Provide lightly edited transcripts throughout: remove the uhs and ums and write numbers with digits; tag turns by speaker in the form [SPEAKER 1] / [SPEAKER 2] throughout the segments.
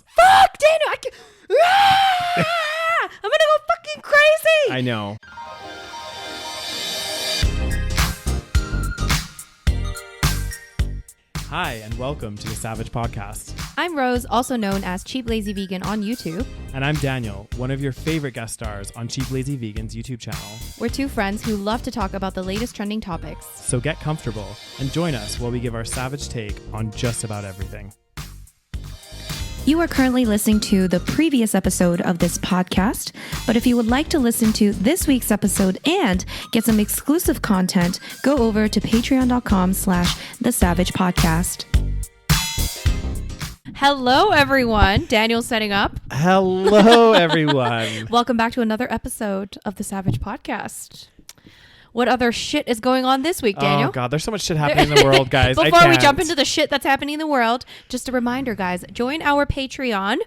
[SPEAKER 1] Fuck, Daniel, I can't. I'm gonna go fucking crazy.
[SPEAKER 2] I know. Hi, and welcome to the SaVeg podcast.
[SPEAKER 1] I'm Rose, also known as Cheap Lazy Vegan on YouTube.
[SPEAKER 2] And I'm Daniel, one of your favorite guest stars on Cheap Lazy Vegan's YouTube channel.
[SPEAKER 1] We're two friends who love to talk about the latest trending topics.
[SPEAKER 2] So get comfortable and join us while we give our SaVeg take on just about everything.
[SPEAKER 3] You are currently listening to the previous episode of this podcast, but if you would like to listen to this week's episode and get some exclusive content, go over to patreon.com/thesavagepodcast.
[SPEAKER 1] Hello, everyone. Daniel's setting up.
[SPEAKER 2] Hello, everyone.
[SPEAKER 1] Welcome back to another episode of the SaVeg podcast. What other shit is going on this week, Daniel?
[SPEAKER 2] Oh, God, there's so much shit happening in the world, guys.
[SPEAKER 1] Before we jump into the shit that's happening in the world, just a reminder, guys, join our Patreon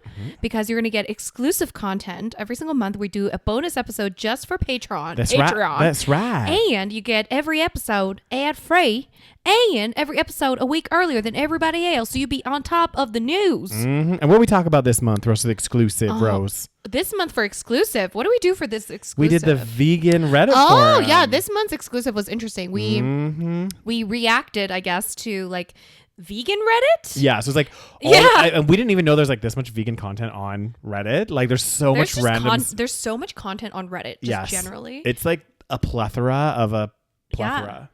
[SPEAKER 1] because you're going to get exclusive content. Every single month, we do a bonus episode just for Patreon.
[SPEAKER 2] That's right.
[SPEAKER 1] And you get every episode ad-free and every episode a week earlier than everybody else, so you be on top of the news.
[SPEAKER 2] Mm-hmm. And what we talk about this month, Rose, the exclusive, Rose?
[SPEAKER 1] This month for exclusive, what do we do for this exclusive?
[SPEAKER 2] We did the vegan Reddit
[SPEAKER 1] forum.
[SPEAKER 2] forum.
[SPEAKER 1] Yeah, this month's exclusive was interesting. We reacted, I guess, to like vegan Reddit.
[SPEAKER 2] Yeah, so it's like, and we didn't even know there's like this much vegan content on Reddit. Like there's much random.
[SPEAKER 1] There's so much content on Reddit, just generally.
[SPEAKER 2] It's like a plethora of a plethora.
[SPEAKER 1] Yeah.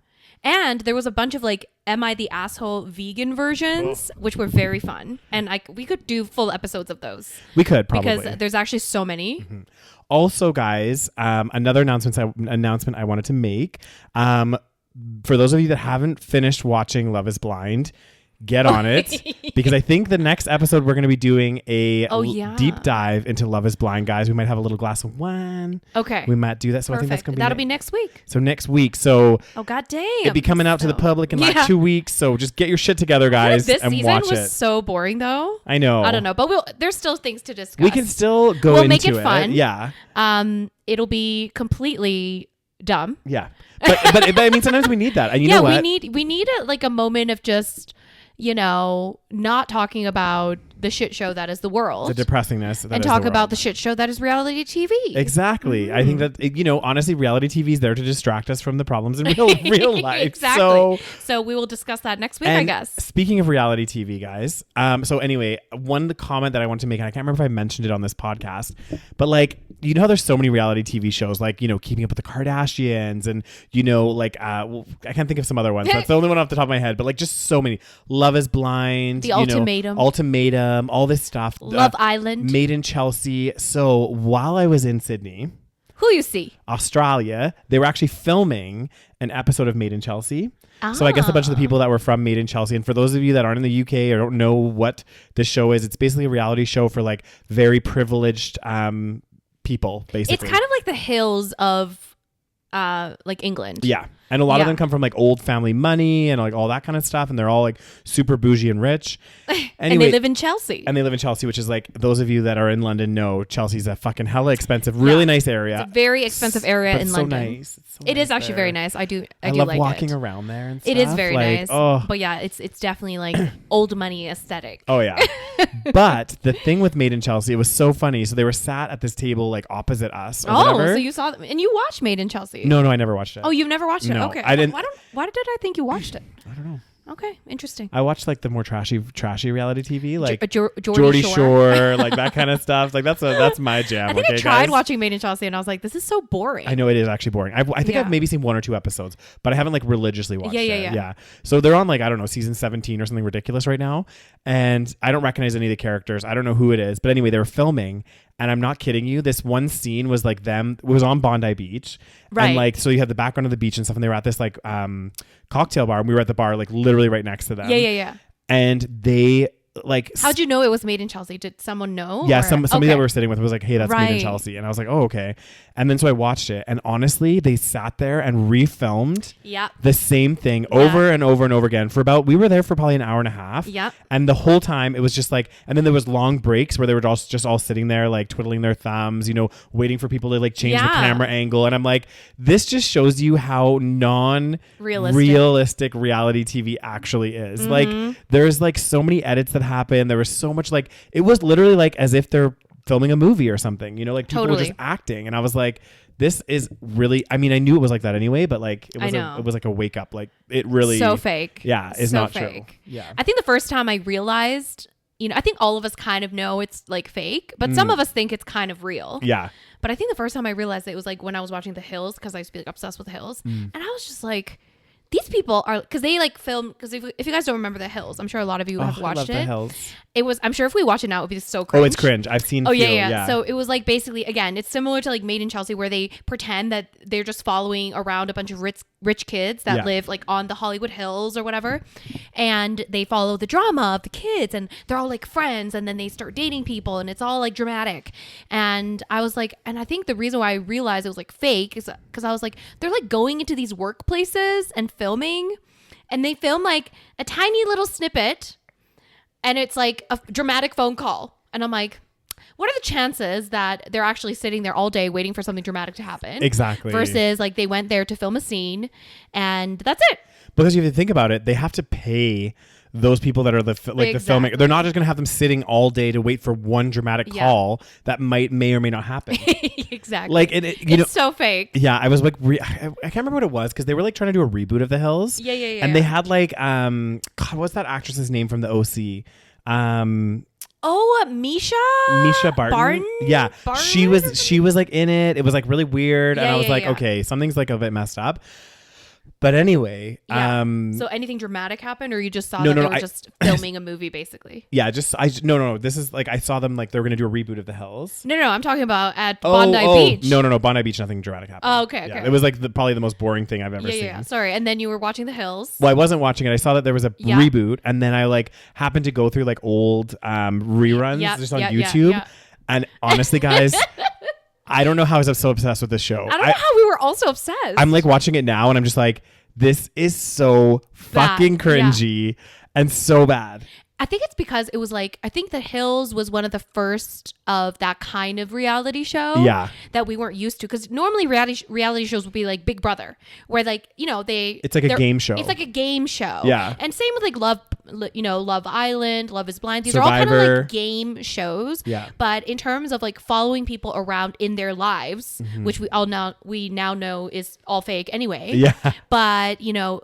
[SPEAKER 1] And there was a bunch of like, am I the asshole vegan versions, which were very fun. And we could do full episodes of those.
[SPEAKER 2] We could probably.
[SPEAKER 1] Because there's actually so many.
[SPEAKER 2] Mm-hmm. Also, guys, another announcement I wanted to make. For those of you that haven't finished watching Love is Blind, get on it. Because I think the next episode we're going to be doing a deep dive into Love is Blind, guys. We might have a little glass of wine.
[SPEAKER 1] Okay.
[SPEAKER 2] We might do that. So
[SPEAKER 1] Perfect.
[SPEAKER 2] I think that's going to be
[SPEAKER 1] That'll be next week.
[SPEAKER 2] So next week. So
[SPEAKER 1] god damn.
[SPEAKER 2] It'll be coming out to the public in like 2 weeks. So just get your shit together, guys, and watch it.
[SPEAKER 1] This season was so boring though.
[SPEAKER 2] I know.
[SPEAKER 1] I don't know, but there's still things to discuss.
[SPEAKER 2] We can still go into it.
[SPEAKER 1] We'll make it fun.
[SPEAKER 2] Yeah.
[SPEAKER 1] It'll be completely dumb.
[SPEAKER 2] Yeah. But I mean, sometimes we need that. And you know what?
[SPEAKER 1] we need a moment of just, not talking about the shit show that is the world.
[SPEAKER 2] The depressingness.
[SPEAKER 1] And talk about the shit show that is reality TV.
[SPEAKER 2] Exactly. I think that, honestly, reality TV is there to distract us from the problems in real life.
[SPEAKER 1] Exactly. So we will discuss that next week, I guess.
[SPEAKER 2] Speaking of reality TV, guys. So anyway, one comment that I want to make, and I can't remember if I mentioned it on this podcast, but like, how there's so many reality TV shows, like, Keeping Up with the Kardashians and, I can't think of some other ones. That's the only one off the top of my head, but like just so many. Love is Blind.
[SPEAKER 1] The Ultimatum.
[SPEAKER 2] All this stuff.
[SPEAKER 1] Love Island.
[SPEAKER 2] Made in Chelsea. So while I was in Sydney.
[SPEAKER 1] Who you see?
[SPEAKER 2] Australia. They were actually filming an episode of Made in Chelsea. So I guess a bunch of the people that were from Made in Chelsea. And for those of you that aren't in the UK or don't know what this show is, it's basically a reality show for like very privileged people, basically.
[SPEAKER 1] It's kind of like the hills of like England.
[SPEAKER 2] Yeah. And a lot of them come from like old family money and like all that kind of stuff. And they're all like super bougie and rich. Anyway,
[SPEAKER 1] and they live in Chelsea.
[SPEAKER 2] Which is like, those of you that are in London know Chelsea's a fucking hella expensive, really nice area.
[SPEAKER 1] It's a very expensive area in London.
[SPEAKER 2] Nice. It's so
[SPEAKER 1] it
[SPEAKER 2] nice
[SPEAKER 1] is actually
[SPEAKER 2] there.
[SPEAKER 1] very nice. I do
[SPEAKER 2] love
[SPEAKER 1] like
[SPEAKER 2] walking
[SPEAKER 1] it.
[SPEAKER 2] around there and stuff.
[SPEAKER 1] It is very
[SPEAKER 2] like,
[SPEAKER 1] nice.
[SPEAKER 2] Oh.
[SPEAKER 1] But yeah, it's definitely like old money aesthetic.
[SPEAKER 2] Oh yeah. But the thing with Made in Chelsea, it was so funny. So they were sat at this table like opposite us or whatever.
[SPEAKER 1] So you saw them and you watched Made in Chelsea.
[SPEAKER 2] No, I never watched it.
[SPEAKER 1] Oh, you've never watched it?
[SPEAKER 2] No,
[SPEAKER 1] Okay.
[SPEAKER 2] I didn't.
[SPEAKER 1] Why did I think you watched it?
[SPEAKER 2] I don't know.
[SPEAKER 1] Okay, interesting.
[SPEAKER 2] I watched like the more trashy reality TV, like
[SPEAKER 1] Geordie
[SPEAKER 2] Shore, like that kind of stuff. Like that's my jam.
[SPEAKER 1] I think I tried watching Made in Chelsea, and I was like, "This is so boring."
[SPEAKER 2] I know it is actually boring. I think I've maybe seen 1 or 2 episodes, but I haven't like religiously watched it. Yeah. So they're on like, I don't know, season 17 or something ridiculous right now, and I don't recognize any of the characters. I don't know who it is, but anyway, they were filming. And I'm not kidding you. This one scene was like it was on Bondi Beach.
[SPEAKER 1] Right.
[SPEAKER 2] And like, so you had the background of the beach and stuff. And they were at this like cocktail bar. And we were at the bar, like literally right next to them.
[SPEAKER 1] Yeah.
[SPEAKER 2] And they like.
[SPEAKER 1] How'd you know it was Made in Chelsea? Did someone know?
[SPEAKER 2] Yeah. Somebody that we were sitting with was like, hey, that's Made in Chelsea. And I was like, oh, okay. And then so I watched it. And honestly, they sat there and refilmed the same thing over and over and over again we were there for probably an hour and a half.
[SPEAKER 1] Yeah.
[SPEAKER 2] And the whole time it was just like, and then there was long breaks where they were just all sitting there, like twiddling their thumbs, waiting for people to like change the camera angle. And I'm like, this just shows you how non-realistic reality TV actually is. Mm-hmm. Like there's like so many edits that happen. There was so much like, it was literally like as if they're filming a movie or something, you know, like people were just acting. And I was like, this is really, I mean, I knew it was like that anyway, but like it was like a wake up. Like it really
[SPEAKER 1] so fake.
[SPEAKER 2] Yeah, is
[SPEAKER 1] so
[SPEAKER 2] not
[SPEAKER 1] fake.
[SPEAKER 2] true. Yeah.
[SPEAKER 1] I think the first time I realized, you know, I think all of us kind of know it's like fake, but some of us think it's kind of real.
[SPEAKER 2] Yeah.
[SPEAKER 1] But I think the first time I realized it was like when I was watching The Hills, because I used to be like obsessed with The Hills. And I was just like, these people are, because they like film, because if you guys don't remember The Hills, I'm sure a lot of you have watched
[SPEAKER 2] I love
[SPEAKER 1] it.
[SPEAKER 2] The Hills.
[SPEAKER 1] It was, I'm sure if we watch it now, it would be so cringe.
[SPEAKER 2] Oh, it's cringe. I've seen.
[SPEAKER 1] Oh yeah. So it was like basically, again, it's similar to like Made in Chelsea, where they pretend that they're just following around a bunch of rich kids that live like on the Hollywood Hills or whatever, and they follow the drama of the kids, and they're all like friends, and then they start dating people, and it's all like dramatic. And I was like, and I think the reason why I realized it was like fake is because I was like, they're like going into these workplaces and filming. And they film like a tiny little snippet, and it's like a dramatic phone call. And I'm like, what are the chances that they're actually sitting there all day waiting for something dramatic to happen?
[SPEAKER 2] Exactly.
[SPEAKER 1] Versus like they went there to film a scene and that's it.
[SPEAKER 2] Because if you think about it, they have to pay those people that are the filmmaker. They're not just going to have them sitting all day to wait for one dramatic call that may or may not happen.
[SPEAKER 1] Exactly.
[SPEAKER 2] Like it's
[SPEAKER 1] so fake.
[SPEAKER 2] Yeah, I was like, I can't remember what it was, because they were like trying to do a reboot of The Hills.
[SPEAKER 1] Yeah.
[SPEAKER 2] And they had like, God, what's that actress's name from the OC? Misha Barton. Yeah, she was like in it. It was like really weird, and I was like, okay, something's like a bit messed up. But anyway,
[SPEAKER 1] so anything dramatic happened, or you just saw they were just filming a movie, basically?
[SPEAKER 2] Yeah, no. This is like, I saw them like they were gonna do a reboot of The Hills.
[SPEAKER 1] No, I'm talking about at Bondi Beach.
[SPEAKER 2] No, Bondi Beach, nothing dramatic happened.
[SPEAKER 1] Oh, okay.
[SPEAKER 2] It was like probably the most boring thing I've ever seen.
[SPEAKER 1] Yeah. Sorry, and then you were watching The Hills.
[SPEAKER 2] Well, I wasn't watching it. I saw that there was a reboot, and then I like happened to go through like old reruns just on YouTube. Yeah. And honestly, guys. I don't know how I was so obsessed with this show.
[SPEAKER 1] I don't know how we were also obsessed.
[SPEAKER 2] I'm like watching it now and I'm just like, this is so fucking cringy and so bad.
[SPEAKER 1] I think it's because it was like, I think The Hills was one of the first of that kind of reality show that we weren't used to. Because normally reality shows would be like Big Brother, where like, you know, it's like a game show. It's like a game show.
[SPEAKER 2] Yeah.
[SPEAKER 1] And same with like Love Island, Love is Blind. These
[SPEAKER 2] Survivor.
[SPEAKER 1] are all kind of like game shows.
[SPEAKER 2] Yeah.
[SPEAKER 1] But in terms of like following people around in their lives, which we now know is all fake anyway.
[SPEAKER 2] Yeah.
[SPEAKER 1] But, you know,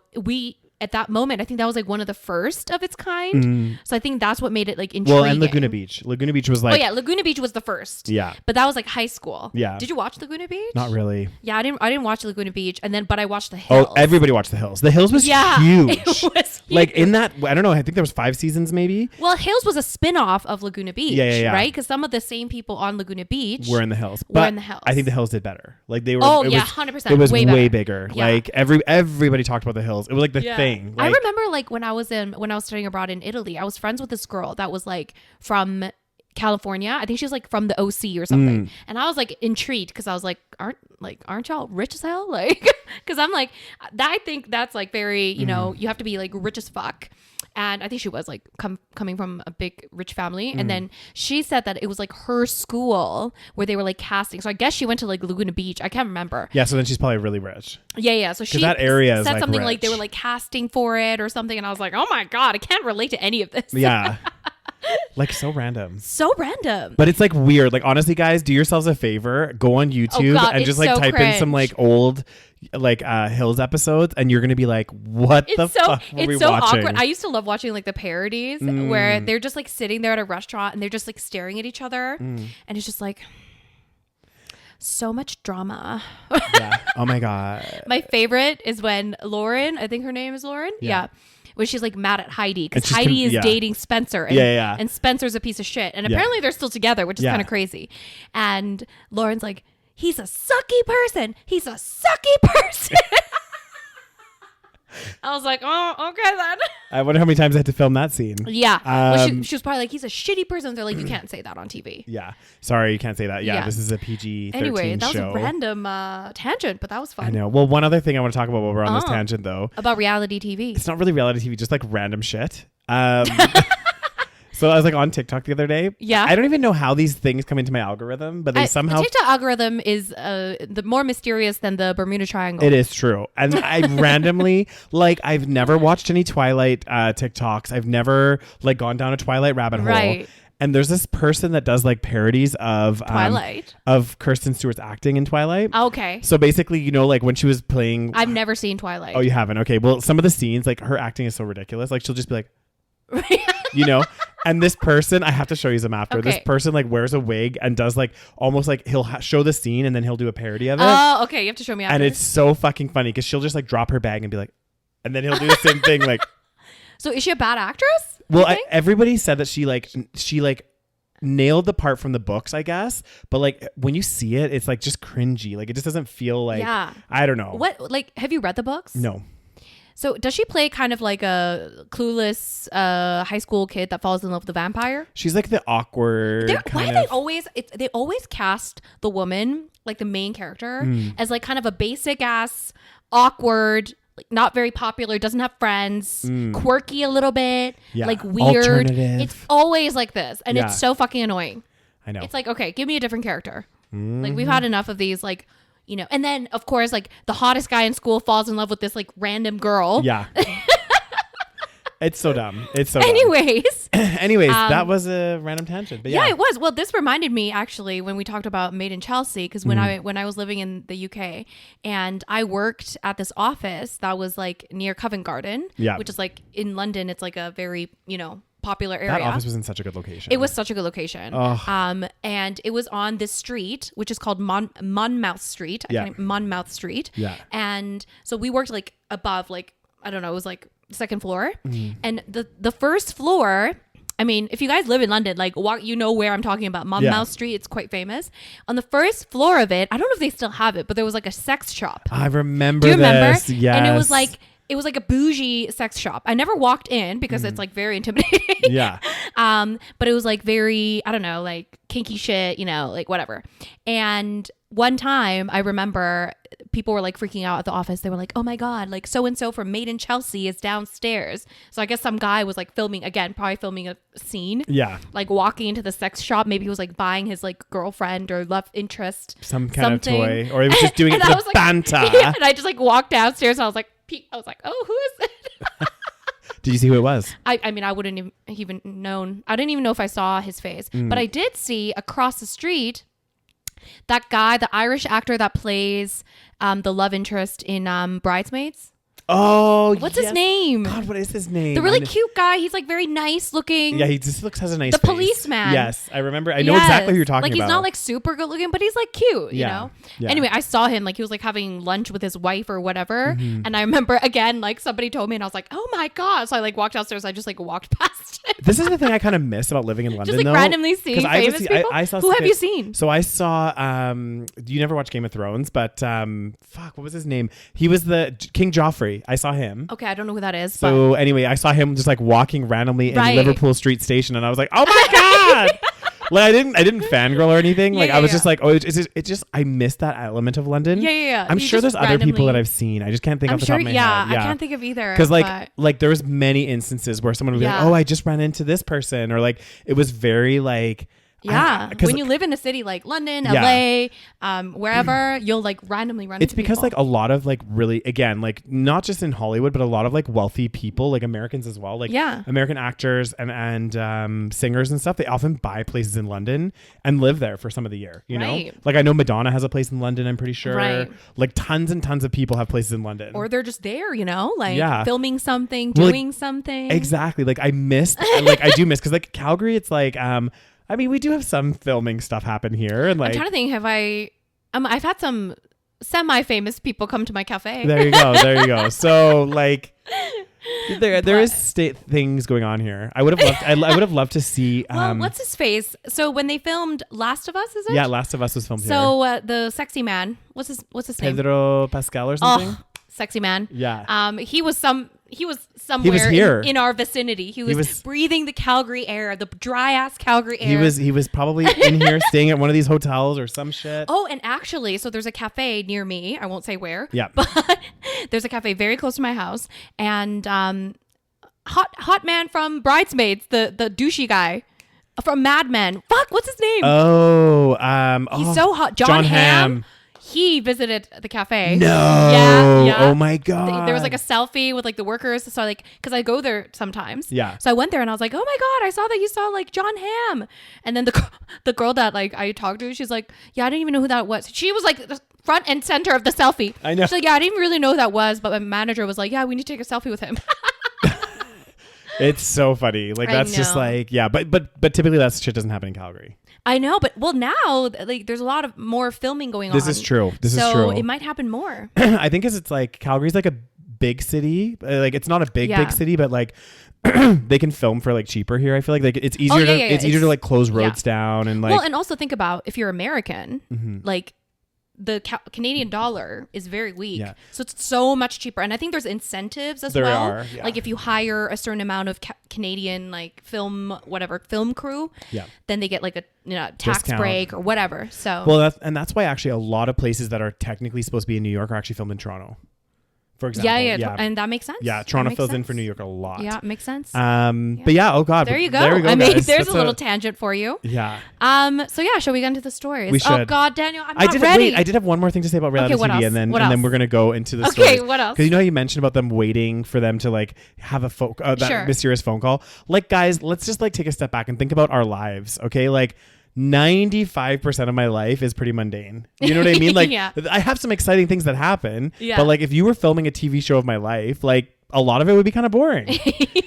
[SPEAKER 1] at that moment, I think that was like one of the first of its kind. So I think that's what made it like intriguing.
[SPEAKER 2] Well, and Laguna Beach. Laguna Beach was like...
[SPEAKER 1] Oh yeah, Laguna Beach was the first.
[SPEAKER 2] Yeah.
[SPEAKER 1] But that was like high school.
[SPEAKER 2] Yeah.
[SPEAKER 1] Did you watch Laguna Beach?
[SPEAKER 2] Not really.
[SPEAKER 1] Yeah, I didn't watch Laguna Beach, but I watched The Hills.
[SPEAKER 2] Oh, everybody watched The Hills. The Hills was huge.
[SPEAKER 1] It was huge.
[SPEAKER 2] Like in that, I don't know, I think there was 5 seasons maybe.
[SPEAKER 1] Well, Hills was a spin-off of Laguna Beach, right? Because some of the same people on Laguna Beach
[SPEAKER 2] were in The Hills. I think The Hills did better. Like they were...
[SPEAKER 1] Oh, yeah, 100%.
[SPEAKER 2] It was
[SPEAKER 1] way
[SPEAKER 2] bigger.
[SPEAKER 1] Yeah.
[SPEAKER 2] Like everybody talked about The Hills. It was like the thing. Like,
[SPEAKER 1] I remember like when I was studying abroad in Italy, I was friends with this girl that was like from California. I think she was like from the OC or something. And I was like intrigued because I was like, aren't y'all rich as hell? Like, because I'm like, I think that's like very, you know, you have to be like rich as fuck. And I think she was like coming from a big rich family. And then she said that it was like her school where they were like casting. So I guess she went to like Laguna Beach. I can't remember.
[SPEAKER 2] Yeah. So then she's probably really rich.
[SPEAKER 1] Yeah. So she
[SPEAKER 2] that area
[SPEAKER 1] said
[SPEAKER 2] is
[SPEAKER 1] something
[SPEAKER 2] rich.
[SPEAKER 1] like they were like casting for it or something. And I was like, oh my God, I can't relate to any of this.
[SPEAKER 2] Yeah. Like so random.
[SPEAKER 1] So random.
[SPEAKER 2] But it's like weird. Like honestly, guys, do yourselves a favor. Go on YouTube and just like type in some like old like Hills episodes and you're gonna be like, what the fuck were we watching?
[SPEAKER 1] Awkward. I used to love watching like the parodies where they're just like sitting there at a restaurant and they're just like staring at each other and it's just like so much drama.
[SPEAKER 2] Yeah. Oh my God.
[SPEAKER 1] My favorite is when Lauren, I think her name is Lauren. Yeah. When she's like mad at Heidi because Heidi is dating Spencer and Spencer's a piece of shit and apparently they're still together, which is kind of crazy. And Lauren's like, he's a sucky person. I was like, oh, okay then.
[SPEAKER 2] I wonder how many times I had to film that scene.
[SPEAKER 1] Yeah. Well, she was probably like, he's a shitty person. They're like, you can't say that on TV.
[SPEAKER 2] Yeah. Sorry, you can't say that. Yeah. This is a PG-13
[SPEAKER 1] anyway, that
[SPEAKER 2] show.
[SPEAKER 1] was a random tangent, but that was fun.
[SPEAKER 2] I know. Well, one other thing I want to talk about while we're on this tangent, though.
[SPEAKER 1] About reality TV.
[SPEAKER 2] It's not really reality TV, just like random shit. So I was like on TikTok the other day.
[SPEAKER 1] Yeah.
[SPEAKER 2] I don't even know how these things come into my algorithm, but they somehow.
[SPEAKER 1] The TikTok algorithm is the more mysterious than the Bermuda Triangle.
[SPEAKER 2] It is true. And I randomly, like, I've never watched any Twilight TikToks. I've never like gone down a Twilight rabbit hole.
[SPEAKER 1] Right.
[SPEAKER 2] And there's this person that does like parodies of
[SPEAKER 1] Twilight,
[SPEAKER 2] of Kristen Stewart's acting in Twilight.
[SPEAKER 1] Okay.
[SPEAKER 2] So basically, you know, like when she was playing.
[SPEAKER 1] I've never seen Twilight.
[SPEAKER 2] Oh, you haven't? Okay. Well, some of the scenes, like her acting is so ridiculous. Like she'll just be like, you know. And this person, I have to show you some after.
[SPEAKER 1] Okay.
[SPEAKER 2] This person like wears a wig and does like almost like he'll show the scene and then he'll do a parody of it.
[SPEAKER 1] Oh, okay. You have to show me after.
[SPEAKER 2] And it's so fucking funny because she'll just like drop her bag and be like, and then he'll do the same thing. Like,
[SPEAKER 1] so is she a bad actress?
[SPEAKER 2] well, everybody said that she nailed the part from the books, I guess. But like when you see it, it's like just cringy. Like it just doesn't feel like, I don't know.
[SPEAKER 1] What, like, have you read the books?
[SPEAKER 2] No.
[SPEAKER 1] So does she play kind of like a clueless high school kid that falls in love with a vampire?
[SPEAKER 2] She's like the awkward.
[SPEAKER 1] They always cast the woman, like the main character, as like kind of a basic ass, awkward, like not very popular, doesn't have friends, quirky a little bit, like weird.
[SPEAKER 2] Alternative.
[SPEAKER 1] It's always like this, and it's so fucking annoying.
[SPEAKER 2] I know.
[SPEAKER 1] It's like, okay, give me a different character. Like we've had enough of these, like, you know. And then of course, like the hottest guy in school falls in love with this like random girl.
[SPEAKER 2] Yeah. It's so dumb. It's so
[SPEAKER 1] Anyways.
[SPEAKER 2] That was a random tangent. But yeah,
[SPEAKER 1] it was. Well, this reminded me actually when we talked about Made in Chelsea, because when I was living in the UK and I worked at this office that was like near Covent Garden, which is like in London. It's like a very, you know, popular area.
[SPEAKER 2] That office was in such a good location.
[SPEAKER 1] It was such a good location. And it was on this street, which is called Monmouth Street. Monmouth Street.
[SPEAKER 2] Yeah.
[SPEAKER 1] And so we worked like above, like, I don't know, it was like second floor. And the first floor, I mean, if you guys live in London, like you know where I'm talking about. Monmouth Street, it's quite famous. On the first floor of it, I don't know if they still have it, but there was like a sex shop.
[SPEAKER 2] I remember.
[SPEAKER 1] Do you remember?
[SPEAKER 2] This? Yes.
[SPEAKER 1] And it was like a bougie sex shop. I never walked in because it's like very intimidating.
[SPEAKER 2] Yeah.
[SPEAKER 1] But it was like very, I don't know, like kinky shit, you know, like whatever. And one time I remember people were like freaking out at the office. They were like, oh my God, like so-and-so from Made in Chelsea is downstairs. So I guess some guy was like probably filming a scene.
[SPEAKER 2] Yeah.
[SPEAKER 1] Like walking into the sex shop. Maybe he was like buying his like girlfriend or love interest.
[SPEAKER 2] Something. Of toy. Or he was just doing it for the banter.
[SPEAKER 1] Yeah, and I just like walked downstairs and I was like, oh, who is it?
[SPEAKER 2] Did you see who it was?
[SPEAKER 1] I mean, I wouldn't even known. I didn't even know if I saw his face. But I did see across the street that guy, the Irish actor that plays the love interest in Bridesmaids.
[SPEAKER 2] Oh,
[SPEAKER 1] what's his name?
[SPEAKER 2] God, what is his name?
[SPEAKER 1] The really cute guy. He's like very nice looking.
[SPEAKER 2] Yeah, he just has a nice.
[SPEAKER 1] The
[SPEAKER 2] face.
[SPEAKER 1] policeman.
[SPEAKER 2] Yes, I remember. I know exactly who you're talking
[SPEAKER 1] about.
[SPEAKER 2] Like
[SPEAKER 1] he's not like super good looking, but he's like cute. You know.
[SPEAKER 2] Yeah.
[SPEAKER 1] Anyway, I saw him like he was like having lunch with his wife or whatever, and I remember again like somebody told me, and I was like, oh my God! So I like walked downstairs. I just like walked past him.
[SPEAKER 2] This is the thing I kind of miss about living in London.
[SPEAKER 1] Just like randomly seeing famous people.
[SPEAKER 2] I saw
[SPEAKER 1] who have you seen?
[SPEAKER 2] So I saw. You never watched Game of Thrones, but fuck, what was his name? He was the King Joffrey. I saw him.
[SPEAKER 1] Okay, I don't know who that is.
[SPEAKER 2] So anyway, I saw him just like walking randomly in Liverpool Street Station, and I was like, "Oh my God!" Like I didn't fangirl or anything. Like I was just like, "Oh, it's just I missed that element of London."
[SPEAKER 1] Yeah.
[SPEAKER 2] I'm sure there's other people that I've seen. I just can't think off the top of my head. Yeah,
[SPEAKER 1] I can't think of either.
[SPEAKER 2] Because like there was many instances where someone would be like, "Oh, I just ran into this person," or like it was very like.
[SPEAKER 1] Yeah, when you live in a city like London, LA, wherever, you'll like randomly run into
[SPEAKER 2] because
[SPEAKER 1] people.
[SPEAKER 2] like a lot of like really, again, like not just in Hollywood, but a lot of like wealthy people, like Americans as well, like American actors and singers and stuff, they often buy places in London and live there for some of the year, you know? Like I know Madonna has a place in London, I'm pretty sure. Like tons and tons of people have places in London.
[SPEAKER 1] Or they're just there, you know? Like filming something, doing something.
[SPEAKER 2] Exactly. Like I missed, like I do miss, because like Calgary, it's like, I mean, we do have some filming stuff happen here, and like
[SPEAKER 1] I'm trying to think. I've had some semi-famous people come to my cafe.
[SPEAKER 2] There you go. So like, there is things going on here. I would have loved to see.
[SPEAKER 1] Well, what's his face? So when they filmed Last of Us, is it?
[SPEAKER 2] Yeah, Last of Us was filmed here.
[SPEAKER 1] So the sexy man, what's his name?
[SPEAKER 2] Pedro Pascal or something.
[SPEAKER 1] Oh, sexy man.
[SPEAKER 2] Yeah.
[SPEAKER 1] He was somewhere
[SPEAKER 2] he was here.
[SPEAKER 1] In our vicinity. He was breathing the Calgary air, the dry ass Calgary air.
[SPEAKER 2] He was probably in here staying at one of these hotels or some shit.
[SPEAKER 1] Oh, and actually, so there's a cafe near me. I won't say where.
[SPEAKER 2] Yeah.
[SPEAKER 1] But there's a cafe very close to my house, and hot man from Bridesmaids, the douchey guy from Mad Men. Fuck, what's his name?
[SPEAKER 2] He's
[SPEAKER 1] so hot. John Hamm. He visited the cafe.
[SPEAKER 2] No.
[SPEAKER 1] Yeah.
[SPEAKER 2] Oh my God.
[SPEAKER 1] There was like a selfie with like the workers. So like, cause I go there sometimes.
[SPEAKER 2] Yeah.
[SPEAKER 1] So I went there and I was like, oh my God, I saw that you saw like John Hamm. And then the girl that like I talked to, she's like, yeah, I didn't even know who that was. She was like the front and center of the selfie.
[SPEAKER 2] I know.
[SPEAKER 1] She's like, yeah, I didn't really know who that was. But my manager was like, yeah, we need to take a selfie with him.
[SPEAKER 2] It's so funny. Like that's just like, yeah, but typically that shit doesn't happen in Calgary.
[SPEAKER 1] I know, but well now like there's a lot of more filming going on.
[SPEAKER 2] This is true.
[SPEAKER 1] So it might happen more.
[SPEAKER 2] I think it's like Calgary's like a big city. Like it's not a big city, but like they can film for like cheaper here. I feel like it's easier it's easier to like close roads down and like.
[SPEAKER 1] Well, and also think about if you're American, like the Canadian dollar is very weak. Yeah. So it's so much cheaper. And I think there's incentives as well. Yeah. Like if you hire a certain amount of Canadian like film crew, then they get like a tax discount. Break or whatever. So well,
[SPEAKER 2] that's why actually a lot of places that are technically supposed to be in New York are actually filmed in Toronto. For example,
[SPEAKER 1] and that makes sense.
[SPEAKER 2] Yeah, Toronto fills in for New York a lot.
[SPEAKER 1] Yeah, it makes sense.
[SPEAKER 2] But yeah, oh God,
[SPEAKER 1] there you go.
[SPEAKER 2] I
[SPEAKER 1] mean, there's that's a little tangent for you.
[SPEAKER 2] Yeah.
[SPEAKER 1] So yeah, shall we get into the stories?
[SPEAKER 2] We should.
[SPEAKER 1] Oh God, Daniel, I'm not ready.
[SPEAKER 2] Wait, I did have one more thing to say about reality TV, and then we're gonna go into the stories.
[SPEAKER 1] Okay, what else?
[SPEAKER 2] Because you know how you mentioned about them waiting for them to like have a that mysterious phone call. Like guys, let's just like take a step back and think about our lives. Okay, like. 95% of my life is pretty mundane. You know what I mean? Like I have some exciting things that happen, but like if you were filming a TV show of my life, like a lot of it would be kind of boring.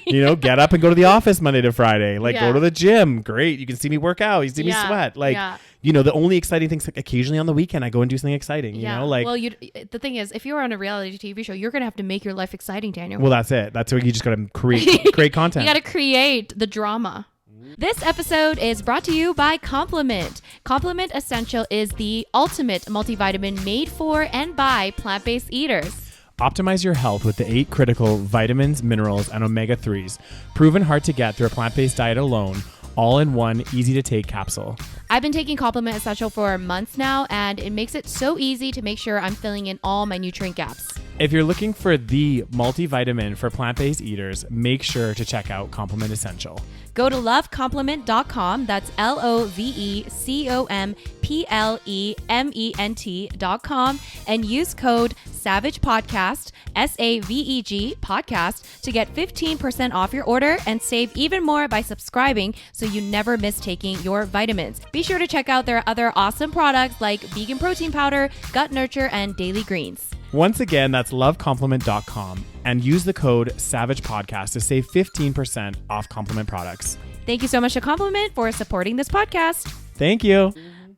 [SPEAKER 2] You know, get up and go to the office Monday to Friday, like go to the gym. Great. You can see me work out. You see me sweat. Like, you know, the only exciting things, like occasionally on the weekend, I go and do something exciting, you know, like,
[SPEAKER 1] well, the thing is, if you're on a reality TV show, you're going to have to make your life exciting, Daniel.
[SPEAKER 2] Well, that's it. That's what you just got to create content.
[SPEAKER 1] You got to create the drama. This episode is brought to you by Complement. Complement Essential is the ultimate multivitamin made for and by plant-based eaters.
[SPEAKER 2] Optimize your health with the 8 critical vitamins, minerals, and omega-3s, proven hard to get through a plant-based diet alone, all in one easy-to-take capsule.
[SPEAKER 1] I've been taking Complement Essential for months now, and it makes it so easy to make sure I'm filling in all my nutrient gaps.
[SPEAKER 2] If you're looking for the multivitamin for plant-based eaters, make sure to check out Complement Essential.
[SPEAKER 1] Go to lovecomplement.com. That's LOVECOMPLEMENT.com and use code SaVeg Podcast, SAVEG Podcast, to get 15% off your order and save even more by subscribing so you never miss taking your vitamins. Be sure to check out their other awesome products like vegan protein powder, gut nurture, and daily greens.
[SPEAKER 2] Once again, that's lovecomplement.com and use the code SaVeg Podcast to save 15% off Complement products.
[SPEAKER 1] Thank you so much to Complement for supporting this podcast.
[SPEAKER 2] Thank you.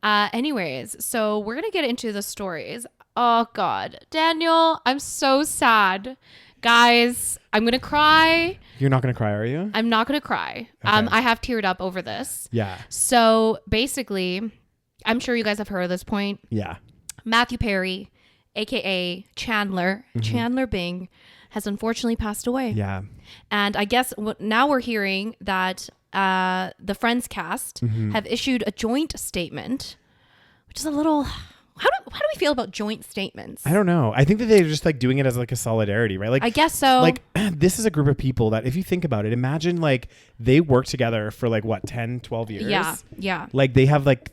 [SPEAKER 1] Anyways, so we're going to get into the stories. Oh God, Daniel, I'm so sad. Guys, I'm going to cry.
[SPEAKER 2] You're not going to cry, are you?
[SPEAKER 1] I'm not going to cry. Okay. I have teared up over this.
[SPEAKER 2] Yeah.
[SPEAKER 1] So basically, I'm sure you guys have heard of this point.
[SPEAKER 2] Yeah.
[SPEAKER 1] Matthew Perry, aka Chandler Bing, has unfortunately passed away.
[SPEAKER 2] Yeah.
[SPEAKER 1] And I guess now we're hearing that the Friends cast have issued a joint statement, which is a little... How do we feel about joint statements?
[SPEAKER 2] I don't know. I think that they're just like doing it as like a solidarity, right? Like
[SPEAKER 1] I guess so.
[SPEAKER 2] Like this is a group of people that if you think about it, imagine like they work together for like what, 10, 12 years?
[SPEAKER 1] Yeah. Yeah.
[SPEAKER 2] Like they have like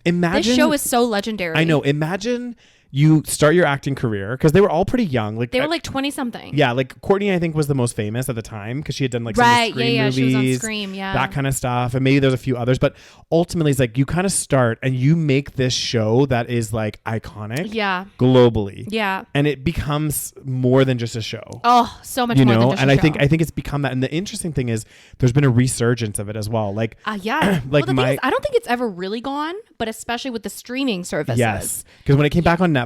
[SPEAKER 2] imagine
[SPEAKER 1] this show is so legendary.
[SPEAKER 2] I know. Imagine you start your acting career because they were all pretty young. Like
[SPEAKER 1] they were like 20 something.
[SPEAKER 2] Yeah, like Courtney, I think, was the most famous at the time because she had done like some Scream movies,
[SPEAKER 1] she was on Scream,
[SPEAKER 2] that kind of stuff, and maybe there's a few others. But ultimately, it's like you kind of start and you make this show that is like iconic, globally, and it becomes more than just a show.
[SPEAKER 1] Oh, so much more than just
[SPEAKER 2] and
[SPEAKER 1] a
[SPEAKER 2] I
[SPEAKER 1] show.
[SPEAKER 2] think it's become that. And the interesting thing is, there's been a resurgence of it as well. Like,
[SPEAKER 1] like well, the thing is, I don't think it's ever really gone, but especially with the streaming services.
[SPEAKER 2] Yes, because when it came back on Netflix,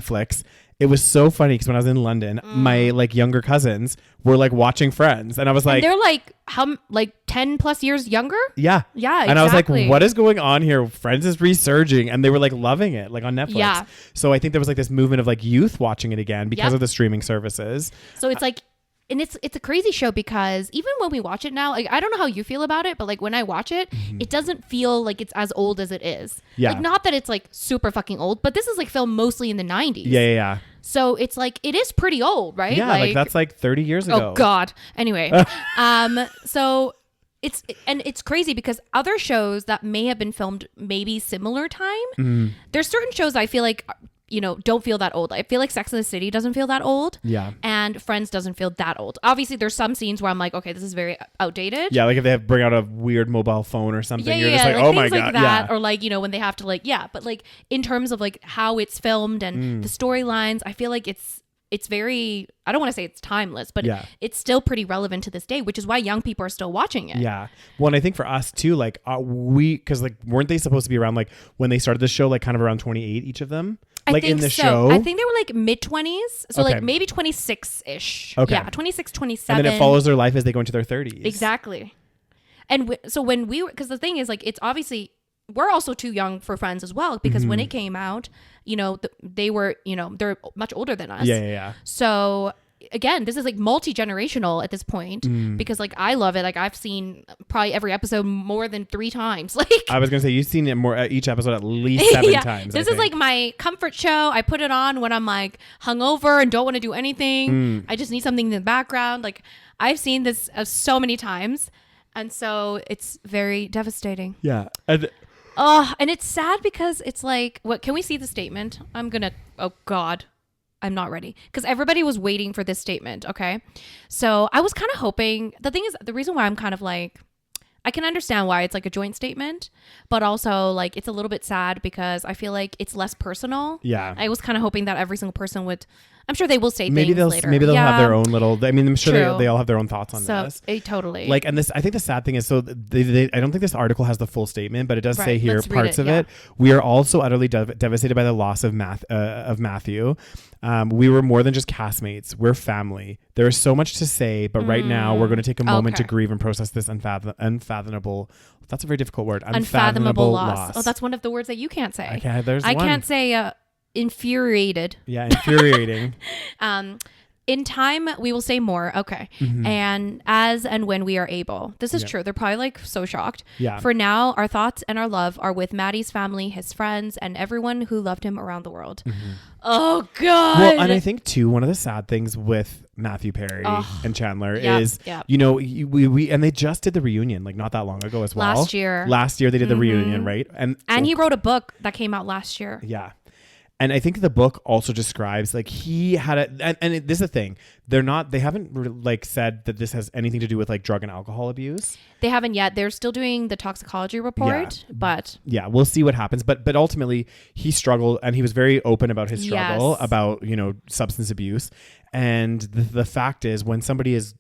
[SPEAKER 2] it was so funny because when I was in London, my like younger cousins were like watching Friends, and I was like,
[SPEAKER 1] and they're like how 10 plus years younger.
[SPEAKER 2] Yeah,
[SPEAKER 1] exactly.
[SPEAKER 2] And I was like, what is going on here? Friends is resurging, and they were like loving it, like on Netflix. Yeah. So I think there was like this movement of like youth watching it again because of the streaming services.
[SPEAKER 1] So it's like. And it's a crazy show because even when we watch it now, like I don't know how you feel about it, but like when I watch it, it doesn't feel like it's as old as it is. Yeah. Like not that it's like super fucking old, but this is like filmed mostly in the 90s.
[SPEAKER 2] Yeah.
[SPEAKER 1] So it's like, it is pretty old, right?
[SPEAKER 2] Yeah, like that's like 30 years ago.
[SPEAKER 1] Oh God. Anyway, so it's crazy because other shows that may have been filmed maybe similar time, there's certain shows I feel like, you know, don't feel that old. I feel like Sex and the City doesn't feel that old.
[SPEAKER 2] Yeah.
[SPEAKER 1] And Friends doesn't feel that old. Obviously, there's some scenes where I'm like, okay, this is very outdated.
[SPEAKER 2] Yeah, like if they bring out a weird mobile phone or something, you're just like,
[SPEAKER 1] like
[SPEAKER 2] oh
[SPEAKER 1] things
[SPEAKER 2] my
[SPEAKER 1] like
[SPEAKER 2] God.
[SPEAKER 1] that.
[SPEAKER 2] Yeah.
[SPEAKER 1] Or like, you know, when they have to like, but like in terms of like how it's filmed and the storylines, I feel like it's very, I don't want to say it's timeless, but it's still pretty relevant to this day, which is why young people are still watching it.
[SPEAKER 2] Yeah. Well, and I think for us too, like because like weren't they supposed to be around like when they started the show, like kind of around 28, each of them? Like in the show?
[SPEAKER 1] I think they were like mid 20s. So like maybe 26-ish.
[SPEAKER 2] Okay.
[SPEAKER 1] Yeah, 26, 27.
[SPEAKER 2] And then it follows their life as they go into their 30s.
[SPEAKER 1] Exactly. And so when we were, because the thing is like, it's obviously, we're also too young for Friends as well, because when it came out, you know, they were, you know, they're much older than us.
[SPEAKER 2] Yeah.
[SPEAKER 1] So again, this is like multi-generational at this point, because like I love it. Like I've seen probably every episode more than 3 times. Like
[SPEAKER 2] I was gonna say, you've seen it more each episode at least 7 times.
[SPEAKER 1] This is like my comfort show. I put it on when I'm like hungover and don't want to do anything. I just need something in the background. Like I've seen this so many times, and so it's very devastating.
[SPEAKER 2] Yeah.
[SPEAKER 1] And it's sad because it's like, what, can we see the statement? Oh God, I'm not ready. Because everybody was waiting for this statement, okay? So I was kind of hoping, the thing is, the reason why I'm kind of like, I can understand why it's like a joint statement, but also like it's a little bit sad because I feel like it's less personal.
[SPEAKER 2] Yeah.
[SPEAKER 1] I was kind of hoping that every single person would, I'm sure they will say
[SPEAKER 2] maybe
[SPEAKER 1] things later.
[SPEAKER 2] Maybe they'll have their own little, I mean, I'm sure they all have their own thoughts on this.
[SPEAKER 1] Totally.
[SPEAKER 2] Like, and this, I think the sad thing is, so I don't think this article has the full statement, but it does say here parts of it. We are also utterly devastated by the loss of Matthew. We were more than just castmates. We're family. There is so much to say, but right now we're going to take a moment to grieve and process this unfathomable. That's a very difficult word.
[SPEAKER 1] Unfathomable loss. Oh, that's one of the words that you can't say.
[SPEAKER 2] I
[SPEAKER 1] can't say infuriated.
[SPEAKER 2] Yeah, infuriating.
[SPEAKER 1] In time, we will say more. Okay. And as and when we are able. This is true. They're probably like so shocked.
[SPEAKER 2] Yeah.
[SPEAKER 1] For now, our thoughts and our love are with Maddie's family, his friends, and everyone who loved him around the world. Oh, God.
[SPEAKER 2] Well, and I think, too, one of the sad things with Matthew Perry and Chandler is, you know, we and they just did the reunion like not that long ago as well. Last year they did the reunion, right? And
[SPEAKER 1] he wrote a book that came out last year.
[SPEAKER 2] Yeah. And I think the book also describes like he had and this is the thing, they haven't like said that this has anything to do with like drug and alcohol abuse.
[SPEAKER 1] They haven't yet. They're still doing the toxicology report, but
[SPEAKER 2] we'll see what happens. But ultimately he struggled, and he was very open about his struggle about, you know, substance abuse. And the fact is, when somebody is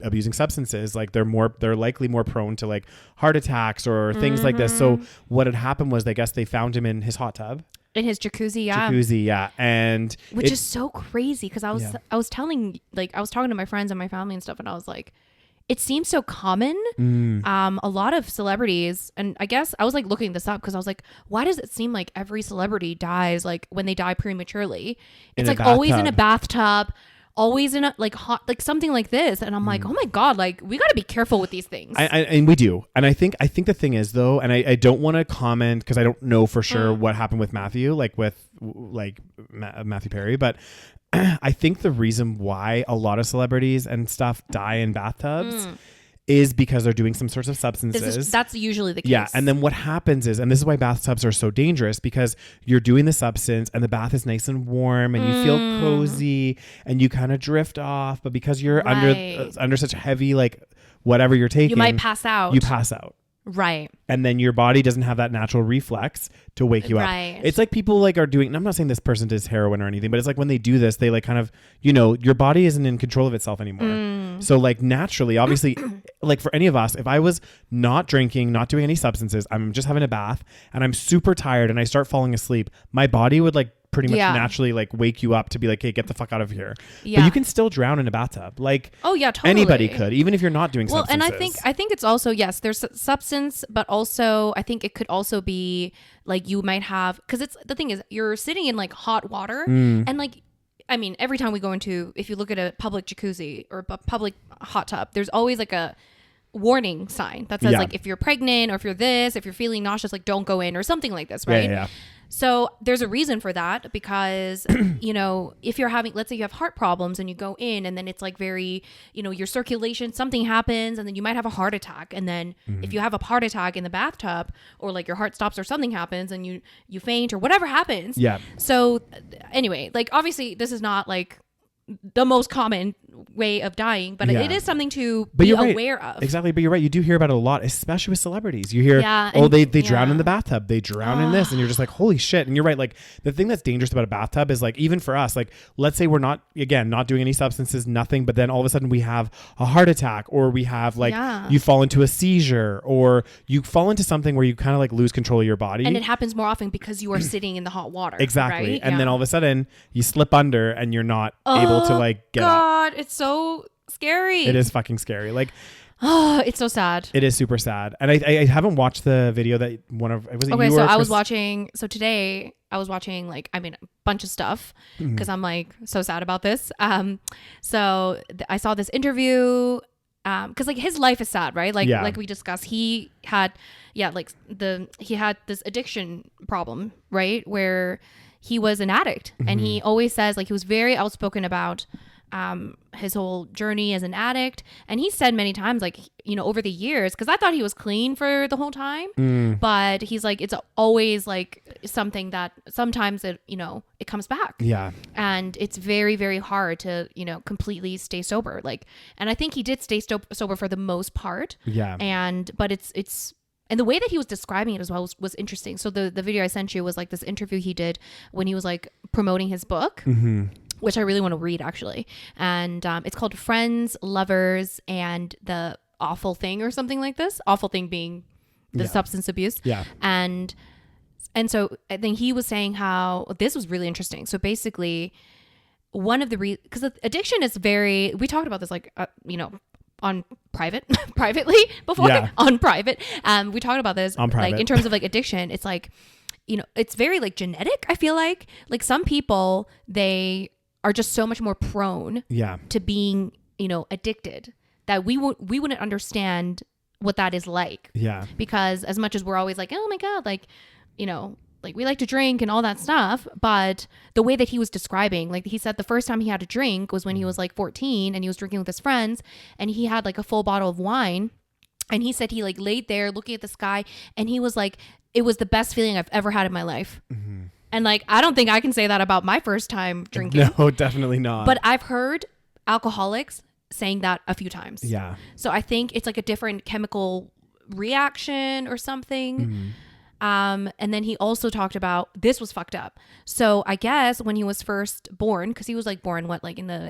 [SPEAKER 2] abusing substances, like they're likely more prone to like heart attacks or things like this. So what had happened was, I guess they found him in his hot tub.
[SPEAKER 1] In his jacuzzi,
[SPEAKER 2] and
[SPEAKER 1] which is so crazy because I was talking to my friends and my family and stuff, and I was like, it seems so common. A lot of celebrities, and I guess I was like looking this up because I was like, why does it seem like every celebrity dies like when they die prematurely? It's like always in a bathtub. Always in a like hot, like something like this, and I'm like, oh my God, like we got to be careful with these things.
[SPEAKER 2] And we do, and I think the thing is though, and I don't want to comment because I don't know for sure what happened with Matthew, Matthew Perry, but I think the reason why a lot of celebrities and stuff die in bathtubs is because they're doing some sorts of substances.
[SPEAKER 1] That's usually the case.
[SPEAKER 2] Yeah. And then what happens is, and this is why bathtubs are so dangerous, because you're doing the substance and the bath is nice and warm and you feel cozy and you kind of drift off. But because you're under such heavy, like whatever you're taking,
[SPEAKER 1] you might pass out.
[SPEAKER 2] You pass out.
[SPEAKER 1] Right.
[SPEAKER 2] And then your body doesn't have that natural reflex to wake you up. It's like people like are doing, and I'm not saying this person does heroin or anything, but it's like when they do this, they like kind of, you know, your body isn't in control of itself anymore. So like naturally, obviously, like for any of us, if I was not drinking, not doing any substances, I'm just having a bath and I'm super tired and I start falling asleep, my body would like pretty much naturally like wake you up to be like, hey, get the fuck out of here. But you can still drown in a bathtub. Like, oh yeah, totally. Anybody could, even if you're not doing substances.
[SPEAKER 1] Well, and I think it's also, yes, there's substance, but also I think it could also be like you might have, because it's the thing is you're sitting in like hot water and like, I mean, every time we go into, if you look at a public jacuzzi or a public hot tub, there's always like a warning sign that says like if you're pregnant or if you're this, if you're feeling nauseous, like don't go in or something like this, right?
[SPEAKER 2] Yeah.
[SPEAKER 1] So there's a reason for that because, you know, if you're having, let's say you have heart problems and you go in and then it's like very, you know, your circulation, something happens and then you might have a heart attack. And then if you have a heart attack in the bathtub or like your heart stops or something happens and you faint or whatever happens.
[SPEAKER 2] Yeah.
[SPEAKER 1] So anyway, like obviously this is not like the most common way of dying, but it is something to be aware of.
[SPEAKER 2] Exactly. But you're right. You do hear about it a lot, especially with celebrities. You hear, they drown in the bathtub. They drown in this. And you're just like, holy shit. And you're right. Like the thing that's dangerous about a bathtub is like, even for us, like, let's say we're not doing any substances, nothing, but then all of a sudden we have a heart attack or we have like, you fall into a seizure or you fall into something where you kind of like lose control of your body.
[SPEAKER 1] And it happens more often because you are sitting in the hot water.
[SPEAKER 2] Exactly.
[SPEAKER 1] Right?
[SPEAKER 2] And then all of a sudden you slip under and you're not able to like get up.
[SPEAKER 1] It's so scary.
[SPEAKER 2] It is fucking scary. Like,
[SPEAKER 1] it's so sad.
[SPEAKER 2] It is super sad. And I haven't watched the video that
[SPEAKER 1] today I was watching like, I mean, a bunch of stuff because I'm like so sad about this. I saw this interview because like his life is sad, right? Like we discussed, he had this addiction problem, right? Where he was an addict and he always says like he was very outspoken about his whole journey as an addict. And he said many times, like, you know, over the years, because I thought he was clean for the whole time, but he's like, it's always like something that sometimes it comes back. Yeah. And it's very, very hard to, you know, completely stay sober. Like, and I think he did stay sober for the most part. Yeah. But it's, and the way that he was describing it as well was interesting. So the video I sent you was like this interview he did when he was like promoting his book, which I really want to read actually. And it's called Friends, Lovers, and the Awful Thing or something like this. Awful Thing being the substance abuse. Yeah. And so I think he was saying how this was really interesting. So basically one of the because addiction is we talked about this like, on privately before on private. We talked about this on private. Like in terms of like addiction, it's like, you know, it's very like genetic. I feel like some people, they are just so much more prone to being, you know, addicted that we wouldn't understand what that is like. Yeah. Because as much as we're always like, oh my God, like, you know, like we like to drink and all that stuff. But the way that he was describing, like he said the first time he had a drink was when he was like 14 and he was drinking with his friends and he had like a full bottle of wine. And he said he like laid there looking at the sky and he was like, it was the best feeling I've ever had in my life. Mm-hmm. And like, I don't think I can say that about my first time drinking.
[SPEAKER 2] No, definitely not.
[SPEAKER 1] But I've heard alcoholics saying that a few times. Yeah. So I think it's like a different chemical reaction or something. Mm-hmm. And then he also talked about, this was fucked up. So I guess when he was first born, because he was like born, like in the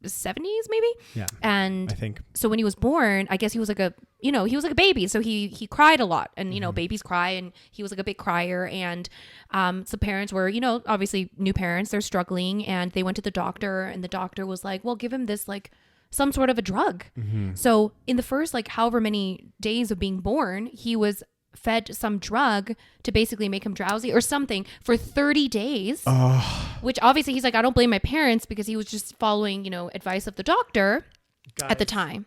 [SPEAKER 1] 70s maybe? Yeah. And I think so when he was born, I guess he was like he was like a baby. So he cried a lot and, you know, babies cry and he was like a big crier. And some parents were, you know, obviously new parents, they're struggling and they went to the doctor and the doctor was like, well, give him this like some sort of a drug. Mm-hmm. So in the first like however many days of being born, he was fed some drug to basically make him drowsy or something for 30 days, which obviously he's like, I don't blame my parents because he was just following, you know, advice of the doctor at the time.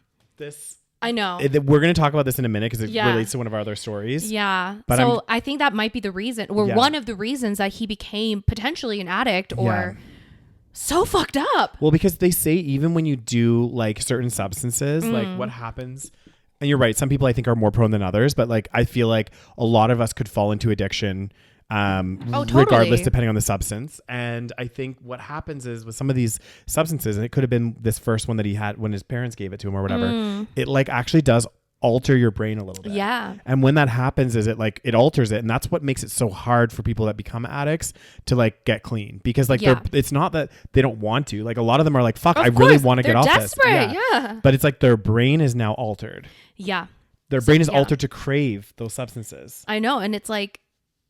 [SPEAKER 1] I know.
[SPEAKER 2] We're going to talk about this in a minute because it relates to one of our other stories.
[SPEAKER 1] Yeah. But so I think that might be the reason or one of the reasons that he became potentially an addict or so fucked up.
[SPEAKER 2] Well, because they say even when you do like certain substances, like what happens. And you're right. Some people I think are more prone than others, but like I feel like a lot of us could fall into addiction regardless, depending on the substance. And I think what happens is with some of these substances, and it could have been this first one that he had when his parents gave it to him or whatever, it like actually does alter your brain a little bit. Yeah. And when that happens is it alters it. And that's what makes it so hard for people that become addicts to like get clean because like it's not that they don't want to, like a lot of them are like, fuck, I really want to get off
[SPEAKER 1] desperate.
[SPEAKER 2] This. Yeah. But it's like their brain is now altered. Yeah. Their brain is altered to crave those substances.
[SPEAKER 1] I know. And it's like,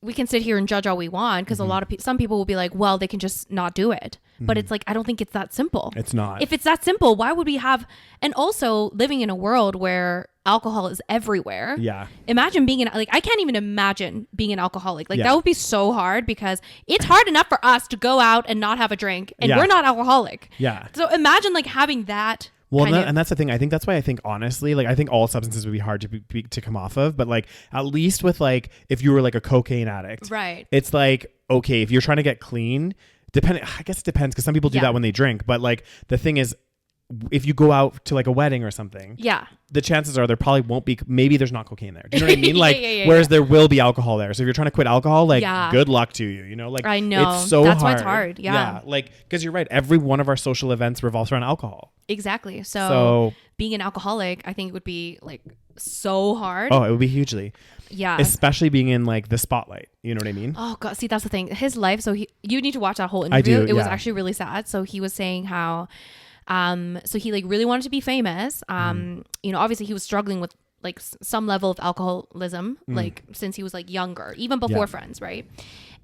[SPEAKER 1] we can sit here and judge all we want because a lot of some people will be like, well, they can just not do it. But it's like, I don't think it's that simple.
[SPEAKER 2] It's not.
[SPEAKER 1] If it's that simple, why would we have, and also living in a world where alcohol is everywhere. Yeah. Imagine being I can't even imagine being an alcoholic. Like that would be so hard because it's hard enough for us to go out and not have a drink and we're not alcoholic. Yeah. So imagine like having that
[SPEAKER 2] Well, and that's the thing. I think that's why I think honestly, like I think all substances would be hard to come off of, but like at least with like if you were like a cocaine addict,
[SPEAKER 1] right?
[SPEAKER 2] It's like okay, if you're trying to get clean, I guess it depends because some people do that when they drink, but like the thing is, if you go out to like a wedding or something, the chances are there probably won't be. Maybe there's not cocaine there. Do you know what I mean? Like, whereas there will be alcohol there. So if you're trying to quit alcohol, like, good luck to you. You know, like
[SPEAKER 1] I know
[SPEAKER 2] it's so
[SPEAKER 1] that's
[SPEAKER 2] hard.
[SPEAKER 1] why it's hard. Yeah,
[SPEAKER 2] like because you're right. Every one of our social events revolves around alcohol.
[SPEAKER 1] Exactly. So being an alcoholic, I think would be like so hard.
[SPEAKER 2] Oh, it would be hugely.
[SPEAKER 1] Yeah.
[SPEAKER 2] Especially being in like the spotlight. You know what I mean?
[SPEAKER 1] Oh God. See, that's the thing. His life. So you need to watch that whole interview. It was actually really sad. So he was saying how, so he like really wanted to be famous. You know, obviously he was struggling with like some level of alcoholism, like since he was like younger, even before Friends, right?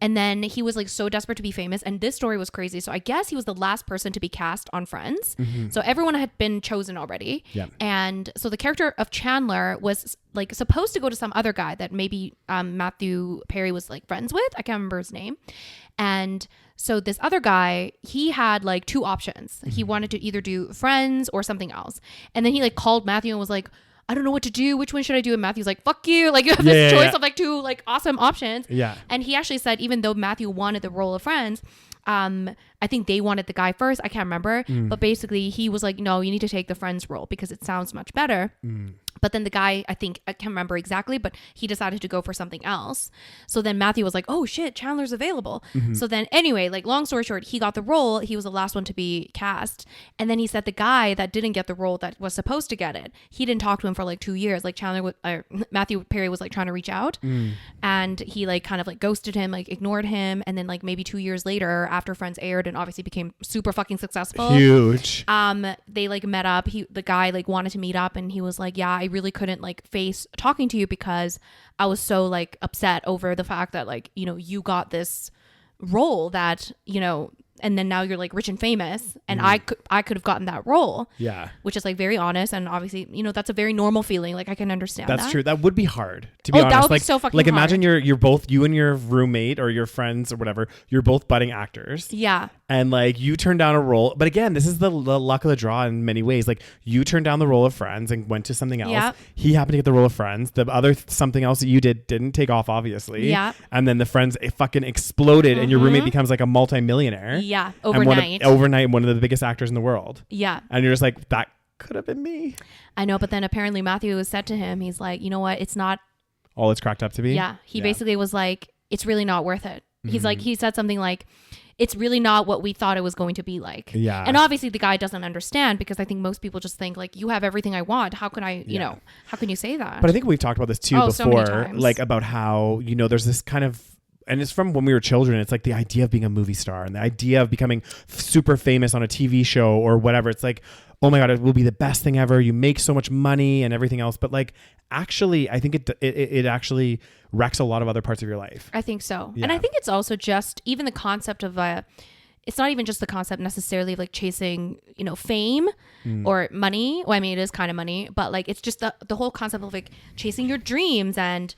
[SPEAKER 1] And then he was like so desperate to be famous. And this story was crazy. So I guess he was the last person to be cast on Friends. So everyone had been chosen already. And so the character of Chandler was like supposed to go to some other guy that maybe Matthew Perry was like friends with. I can't remember his name. And so this other guy, he had like two options. He wanted to either do Friends or something else. And then he like called Matthew and was like, I don't know what to do. Which one should I do? And Matthew's like, fuck you. Like you have this choice of like two like awesome options.
[SPEAKER 2] Yeah.
[SPEAKER 1] And he actually said, even though Matthew wanted the role of Friends, I think they wanted the guy first. I can't remember. But basically he was like, no, you need to take the Friends role because it sounds much better. But then the guy, I can't remember exactly, but he decided to go for something else. So then Matthew was like, oh shit, Chandler's available. So then anyway, like long story short, he got the role. He was the last one to be cast. And then he said the guy that didn't get the role that was supposed to get it, he didn't talk to him for like 2 years. Like Matthew Perry was like trying to reach out and he like kind of like ghosted him, like ignored him. And then like maybe 2 years later after Friends aired and obviously became super fucking successful.
[SPEAKER 2] Huge.
[SPEAKER 1] They like met up. The guy like wanted to meet up and he was like, yeah, I really couldn't like face talking to you because I was so like upset over the fact that like, you know, you got this role that, you know, and then now you're like rich and famous and I could have gotten that role. Yeah. Which is like very honest and obviously, you know, that's a very normal feeling. Like I can understand
[SPEAKER 2] that's true. That would be hard to be honest.
[SPEAKER 1] That would
[SPEAKER 2] like,
[SPEAKER 1] be so fucking
[SPEAKER 2] like
[SPEAKER 1] hard.
[SPEAKER 2] imagine you're both, you and your roommate or your friends or whatever, you're both budding actors.
[SPEAKER 1] Yeah.
[SPEAKER 2] And like you turn down a role, but again, this is the luck of the draw in many ways. Like you turned down the role of Friends and went to something else. Yep. He happened to get the role of Friends. The other something else that you didn't take off, obviously. Yeah. And then the Friends fucking exploded, and your roommate becomes like a multi-millionaire.
[SPEAKER 1] Yeah, overnight.
[SPEAKER 2] Overnight, one of the biggest actors in the world.
[SPEAKER 1] Yeah.
[SPEAKER 2] And you're just like, that could have been me.
[SPEAKER 1] I know, but then apparently Matthew said to him, he's like, you know what? It's not
[SPEAKER 2] all it's cracked up to be.
[SPEAKER 1] Yeah. He basically was like, it's really not worth it. He's like, he said something like, it's really not what we thought it was going to be like. Yeah. And obviously the guy doesn't understand because I think most people just think like, you have everything I want. How can I, you know, how can you say that?
[SPEAKER 2] But I think we've talked about this too before, so many times. Like about how, you know, there's this kind of, and it's from when we were children. It's like the idea of being a movie star and the idea of becoming super famous on a TV show or whatever. It's like, oh my God, it will be the best thing ever. You make so much money and everything else. But like, actually, I think it actually wrecks a lot of other parts of your life.
[SPEAKER 1] I think so. Yeah. And I think it's also just even the concept of it's not even just the concept necessarily of like chasing, you know, fame or money. Well, I mean, it is kind of money, but like, it's just the whole concept of like chasing your dreams and,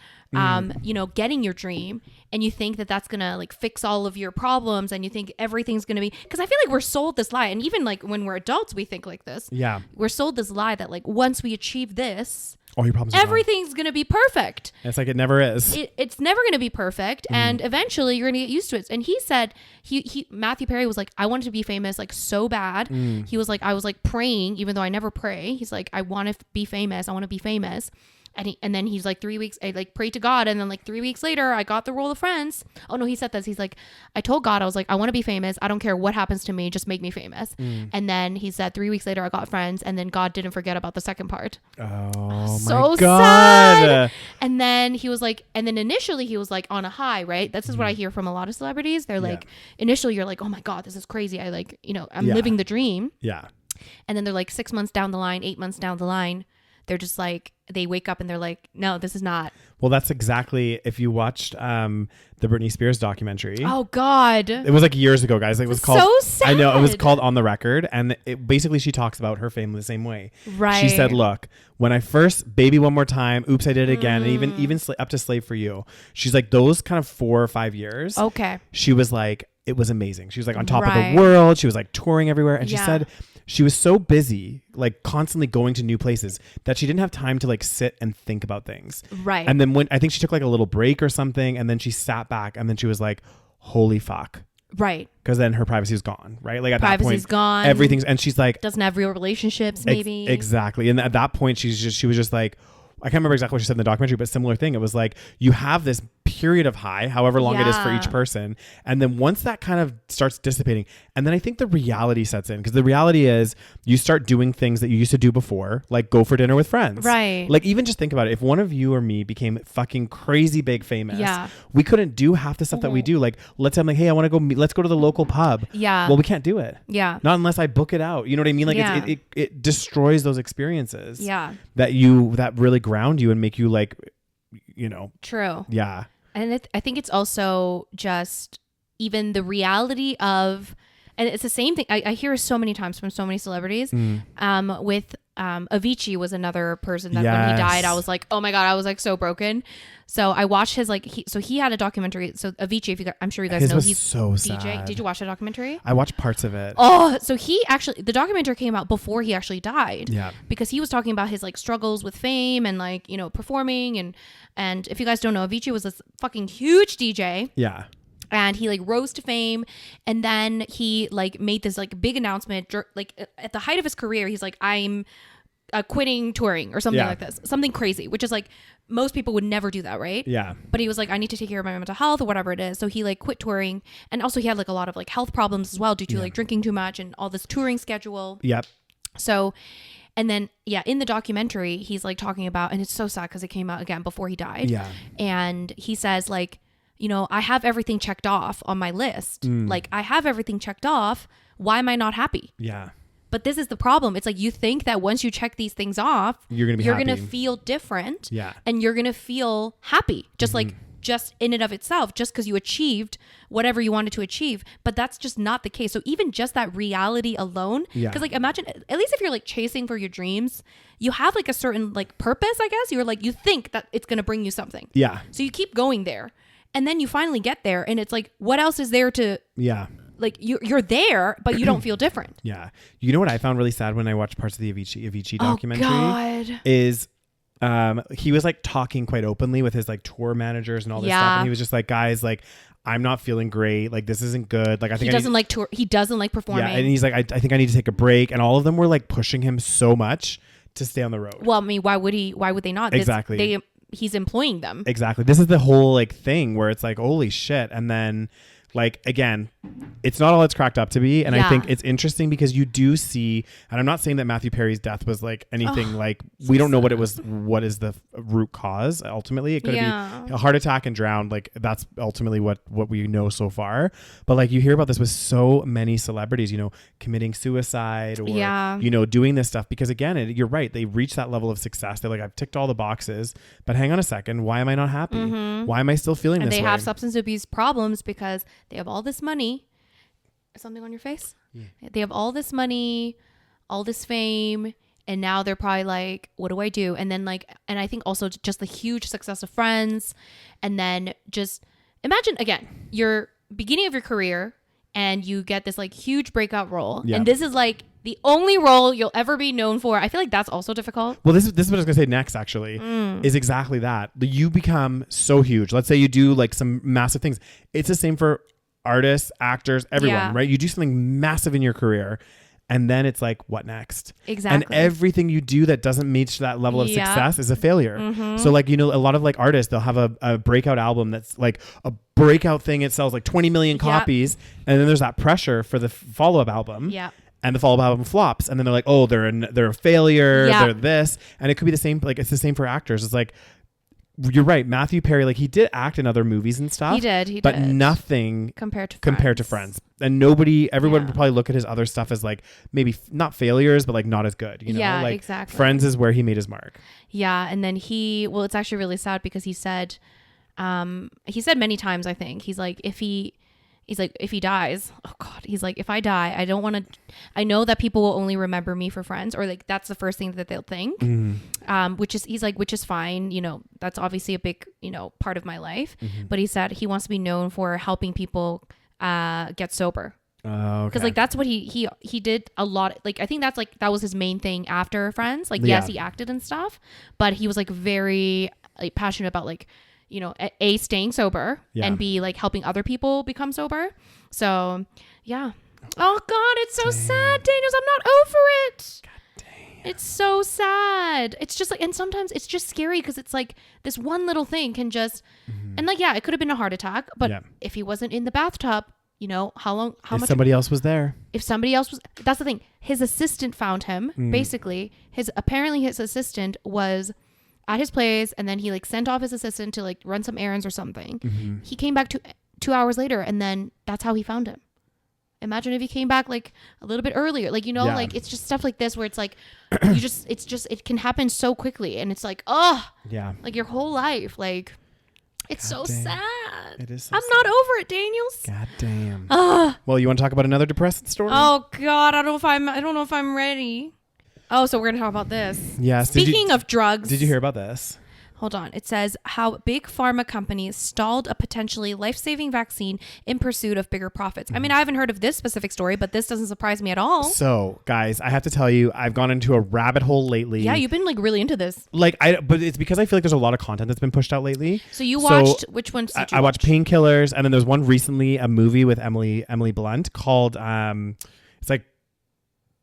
[SPEAKER 1] you know, getting your dream. And you think that that's going to like fix all of your problems and you think everything's going to be, because I feel like we're sold this lie. And even like when we're adults, we think like this. Yeah. We're sold this lie that like once we achieve this,
[SPEAKER 2] all your problems
[SPEAKER 1] everything's going to be perfect.
[SPEAKER 2] And it's like it never is.
[SPEAKER 1] It's never going to be perfect. And eventually you're going to get used to it. And he said, Matthew Perry was like, I wanted to be famous like so bad. He was like, I was like praying, even though I never pray. He's like, I want to be famous. I want to be famous. And then he's like 3 weeks, I like prayed to God. And then like 3 weeks later, I got the role of Friends. Oh no, he said this. He's like, I told God, I was like, I want to be famous. I don't care what happens to me. Just make me famous. And then he said 3 weeks later, I got Friends. And then God didn't forget about the second part.
[SPEAKER 2] Oh
[SPEAKER 1] so
[SPEAKER 2] my God.
[SPEAKER 1] Sad. And then he was like, and then initially he was like on a high, right? This is what I hear from a lot of celebrities. They're like, initially you're like, oh my God, this is crazy. I like, you know, I'm living the dream. Yeah. And then they're like 6 months down the line, 8 months down the line, they're just like, they wake up and they're like, no, this is not.
[SPEAKER 2] Well, that's exactly, if you watched the Britney Spears documentary.
[SPEAKER 1] Oh God.
[SPEAKER 2] It was like years ago, guys. It was called,
[SPEAKER 1] so sad.
[SPEAKER 2] I know, it was called On the Record. And basically she talks about her fame the same way.
[SPEAKER 1] Right.
[SPEAKER 2] She said, look, when I first Baby One More Time, Oops, I Did It Again, and even up to Slave for You, she's like those kind of 4 or 5 years.
[SPEAKER 1] Okay.
[SPEAKER 2] She was like, it was amazing. She was like on top of the world. She was like touring everywhere. And she said she was so busy, like constantly going to new places, that she didn't have time to like sit and think about things.
[SPEAKER 1] Right.
[SPEAKER 2] And then when I think she took like a little break or something, and then she sat back, and then she was like, holy fuck.
[SPEAKER 1] Right.
[SPEAKER 2] Because then her privacy is gone, right? Like at
[SPEAKER 1] Privacy's
[SPEAKER 2] that point,
[SPEAKER 1] gone.
[SPEAKER 2] everything's, and she's like,
[SPEAKER 1] doesn't have real relationships, maybe.
[SPEAKER 2] Exactly. And at that point, she was just like, I can't remember exactly what she said in the documentary, but similar thing. It was like, you have this period of high, however long it is for each person. And then once that kind of starts dissipating, and then I think the reality sets in, because the reality is you start doing things that you used to do before, like go for dinner with friends.
[SPEAKER 1] Right.
[SPEAKER 2] Like even just think about it. If one of you or me became fucking crazy big famous, we couldn't do half the stuff that we do. Like let's say I'm like, hey, I want to go let's go to the local pub.
[SPEAKER 1] Yeah.
[SPEAKER 2] Well, we can't do it.
[SPEAKER 1] Yeah.
[SPEAKER 2] Not unless I book it out. You know what I mean? Like it destroys those experiences.
[SPEAKER 1] Yeah.
[SPEAKER 2] That really ground you and make you like,
[SPEAKER 1] True.
[SPEAKER 2] Yeah.
[SPEAKER 1] And I think it's also just even the reality of, and it's the same thing I hear so many times from so many celebrities. With Avicii was another person that when he died, I was like, oh my God, I was like so broken. So I watched his he had a documentary. So Avicii, I'm sure you guys know, he's
[SPEAKER 2] so
[SPEAKER 1] DJ.
[SPEAKER 2] sad.
[SPEAKER 1] Did you watch the documentary?
[SPEAKER 2] I watched parts of it.
[SPEAKER 1] Oh, so the documentary came out before he actually died.
[SPEAKER 2] Yeah.
[SPEAKER 1] Because he was talking about his like struggles with fame and like, performing and if you guys don't know, Avicii was this fucking huge DJ.
[SPEAKER 2] Yeah.
[SPEAKER 1] And he like rose to fame, and then he like made this like big announcement like at the height of his career. He's like, I'm quitting touring or something like this, something crazy, which is like most people would never do that, right?
[SPEAKER 2] Yeah.
[SPEAKER 1] But he was like, I need to take care of my mental health or whatever it is. So he like quit touring, and also he had like a lot of like health problems as well due to like drinking too much and all this touring schedule.
[SPEAKER 2] Yep.
[SPEAKER 1] So, and then in the documentary, he's like talking about, and it's so sad because it came out again before he died.
[SPEAKER 2] Yeah.
[SPEAKER 1] And he says like, I have everything checked off on my list. Like I have everything checked off. Why am I not happy?
[SPEAKER 2] Yeah.
[SPEAKER 1] But this is the problem. It's like you think that once you check these things off,
[SPEAKER 2] you're going
[SPEAKER 1] to feel different.
[SPEAKER 2] Yeah.
[SPEAKER 1] And you're going to feel happy. Just like just in and of itself, just because you achieved whatever you wanted to achieve. But that's just not the case. So even just that reality alone, because like imagine, at least if you're like chasing for your dreams, you have like a certain like purpose, I guess. You're like, you think that it's going to bring you something.
[SPEAKER 2] Yeah.
[SPEAKER 1] So you keep going there. And then you finally get there and it's like, what else is there to, like you're there, but you don't feel different.
[SPEAKER 2] Yeah. You know what I found really sad when I watched parts of the Avicii documentary?
[SPEAKER 1] Oh God.
[SPEAKER 2] Is he was like talking quite openly with his like tour managers and all this stuff. And he was just like, guys, like, I'm not feeling great. Like, this isn't good. Like, I think
[SPEAKER 1] he doesn't like tour. He doesn't like performing.
[SPEAKER 2] Yeah. And he's like, I think I need to take a break. And all of them were like pushing him so much to stay on the road.
[SPEAKER 1] Well, I mean, why would they not?
[SPEAKER 2] Exactly.
[SPEAKER 1] He's employing them.
[SPEAKER 2] Exactly. This is the whole like thing where it's like, holy shit. And then like, again, it's not all it's cracked up to be. And I think it's interesting because you do see, and I'm not saying that Matthew Perry's death was like anything like, we don't know what it was, what is the root cause. Ultimately, it could be a heart attack and drowned. Like that's ultimately what we know so far. But like you hear about this with so many celebrities, committing suicide or, doing this stuff because again, you're right. They reach that level of success. They're like, I've ticked all the boxes, but hang on a second. Why am I not happy? Why am I still feeling this way?
[SPEAKER 1] And they have substance abuse problems because they have all this money. Something on your face? Yeah. They have all this money, all this fame, and now they're probably like, what do I do? And then like, and I think also just the huge success of Friends. And then just imagine again, your beginning of your career and you get this like huge breakout role. Yeah. And this is like the only role you'll ever be known for. I feel like that's also difficult.
[SPEAKER 2] Well, this is what I was going to say next, actually, is exactly that. You become so huge. Let's say you do like some massive things. It's the same for artists, actors, everyone, right? You do something massive in your career and then it's like, what next?
[SPEAKER 1] Exactly.
[SPEAKER 2] And everything you do that doesn't meet that level of success is a failure. So like, a lot of like artists, they'll have a breakout album that's like a breakout thing. It sells like 20 million copies. And then there's that pressure for the follow-up album.
[SPEAKER 1] Yeah.
[SPEAKER 2] And the follow-up album flops. And then they're like, oh, they're a failure. They're this. And it could be the same. Like, it's the same for actors. It's like, you're right. Matthew Perry, like he did act in other movies and stuff.
[SPEAKER 1] He did.
[SPEAKER 2] But nothing compared to Friends. And everyone would probably look at his other stuff as like maybe not failures, but like not as good. Like
[SPEAKER 1] exactly.
[SPEAKER 2] Friends is where he made his mark.
[SPEAKER 1] Yeah. And then it's actually really sad because he said many times, I think, he's like, if he dies, oh God, he's like, if I die, I don't want to, I know that people will only remember me for Friends, or like, that's the first thing that they'll think, which is fine. That's obviously a big, part of my life. But he said he wants to be known for helping people get sober.
[SPEAKER 2] Oh,
[SPEAKER 1] Because like that's what he did a lot. Like I think that's like that was his main thing after Friends. Like yes, he acted and stuff, but he was like very like passionate about like, you know, A, staying sober and B, like helping other people become sober. So yeah. Oh God, it's so sad, Daniels. I'm not over it. God damn. It's so sad. It's just like, and sometimes it's just scary because it's like this one little thing can just, and like, yeah, it could have been a heart attack, but if he wasn't in the bathtub, you know, how much?
[SPEAKER 2] If somebody else was there.
[SPEAKER 1] If somebody else was, that's the thing. His assistant found him. Basically, apparently his assistant was at his place, and then he like sent off his assistant to like run some errands or something. He came back 2 hours later, and then that's how he found him. Imagine if he came back like a little bit earlier, like, you know, like it's just stuff like this where it's like, it can happen so quickly, and it's like, oh, yeah, like your whole life, like it's so sad.
[SPEAKER 2] It is. So
[SPEAKER 1] I'm not over it, Daniels.
[SPEAKER 2] God damn. Well, you want to talk about another depressing story?
[SPEAKER 1] Oh God, I don't know if I'm ready. Oh, so we're gonna talk about this.
[SPEAKER 2] Yeah.
[SPEAKER 1] Speaking of drugs,
[SPEAKER 2] did you hear about this?
[SPEAKER 1] Hold on. It says how big pharma companies stalled a potentially life-saving vaccine in pursuit of bigger profits. I mean, I haven't heard of this specific story, but this doesn't surprise me at all.
[SPEAKER 2] So, guys, I have to tell you, I've gone into a rabbit hole lately.
[SPEAKER 1] Yeah, you've been like really into this.
[SPEAKER 2] But it's because I feel like there's a lot of content that's been pushed out lately.
[SPEAKER 1] So you watched which ones? Did you
[SPEAKER 2] I watched Painkillers, and then there's one recently, a movie with Emily Blunt called it's like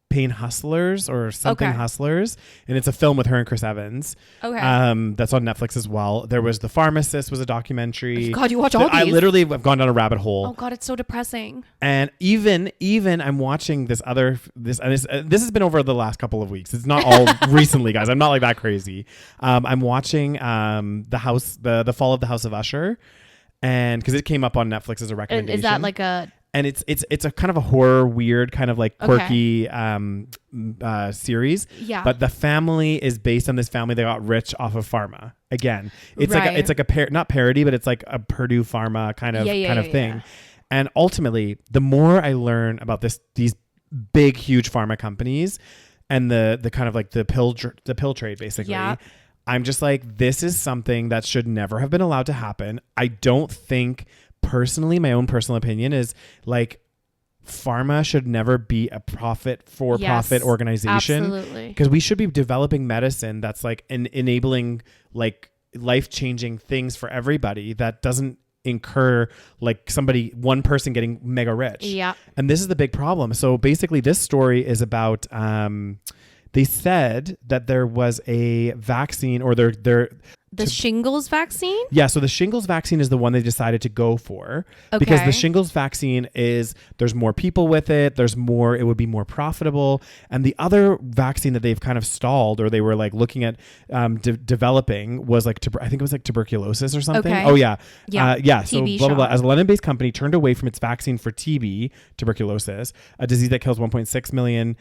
[SPEAKER 2] Pain Hustlers or something Hustlers, and it's a film with her and Chris Evans. Okay. That's on Netflix as well. There was The Pharmacist was a documentary.
[SPEAKER 1] God, you watch all these.
[SPEAKER 2] I literally have gone down a rabbit hole.
[SPEAKER 1] Oh God, it's so depressing.
[SPEAKER 2] And even I'm watching this has been over the last couple of weeks. It's not all recently, guys. I'm not like that crazy. I'm watching the Fall of the House of Usher, and because it came up on Netflix as a recommendation.
[SPEAKER 1] Is that like a?
[SPEAKER 2] And it's a kind of a horror, weird, kind of like quirky series. Yeah. But the family is based on this family that got rich off of pharma. Again, it's like not parody, but it's like a Purdue Pharma kind of thing. Yeah. And ultimately, the more I learn about these big, huge pharma companies and the kind of like the pill trade, basically. Yeah. I'm just like, this is something that should never have been allowed to happen. I don't think. Personally, my own personal opinion is like pharma should never be a for-profit organization. Absolutely. Because we should be developing medicine that's like enabling like life-changing things for everybody that doesn't incur like one person getting mega rich. Yeah. And this is the big problem. So basically this story is about they said that there was a vaccine or
[SPEAKER 1] the shingles vaccine?
[SPEAKER 2] Yeah, so the shingles vaccine is the one they decided to go for because the shingles vaccine there's more people with it, it would be more profitable. And the other vaccine that they've kind of stalled or they were like looking at developing was like, I think it was like tuberculosis or something. Okay. Oh yeah. Yeah. So blah, blah, blah. As a London-based company turned away from its vaccine for TB, tuberculosis, a disease that kills 1.6 million.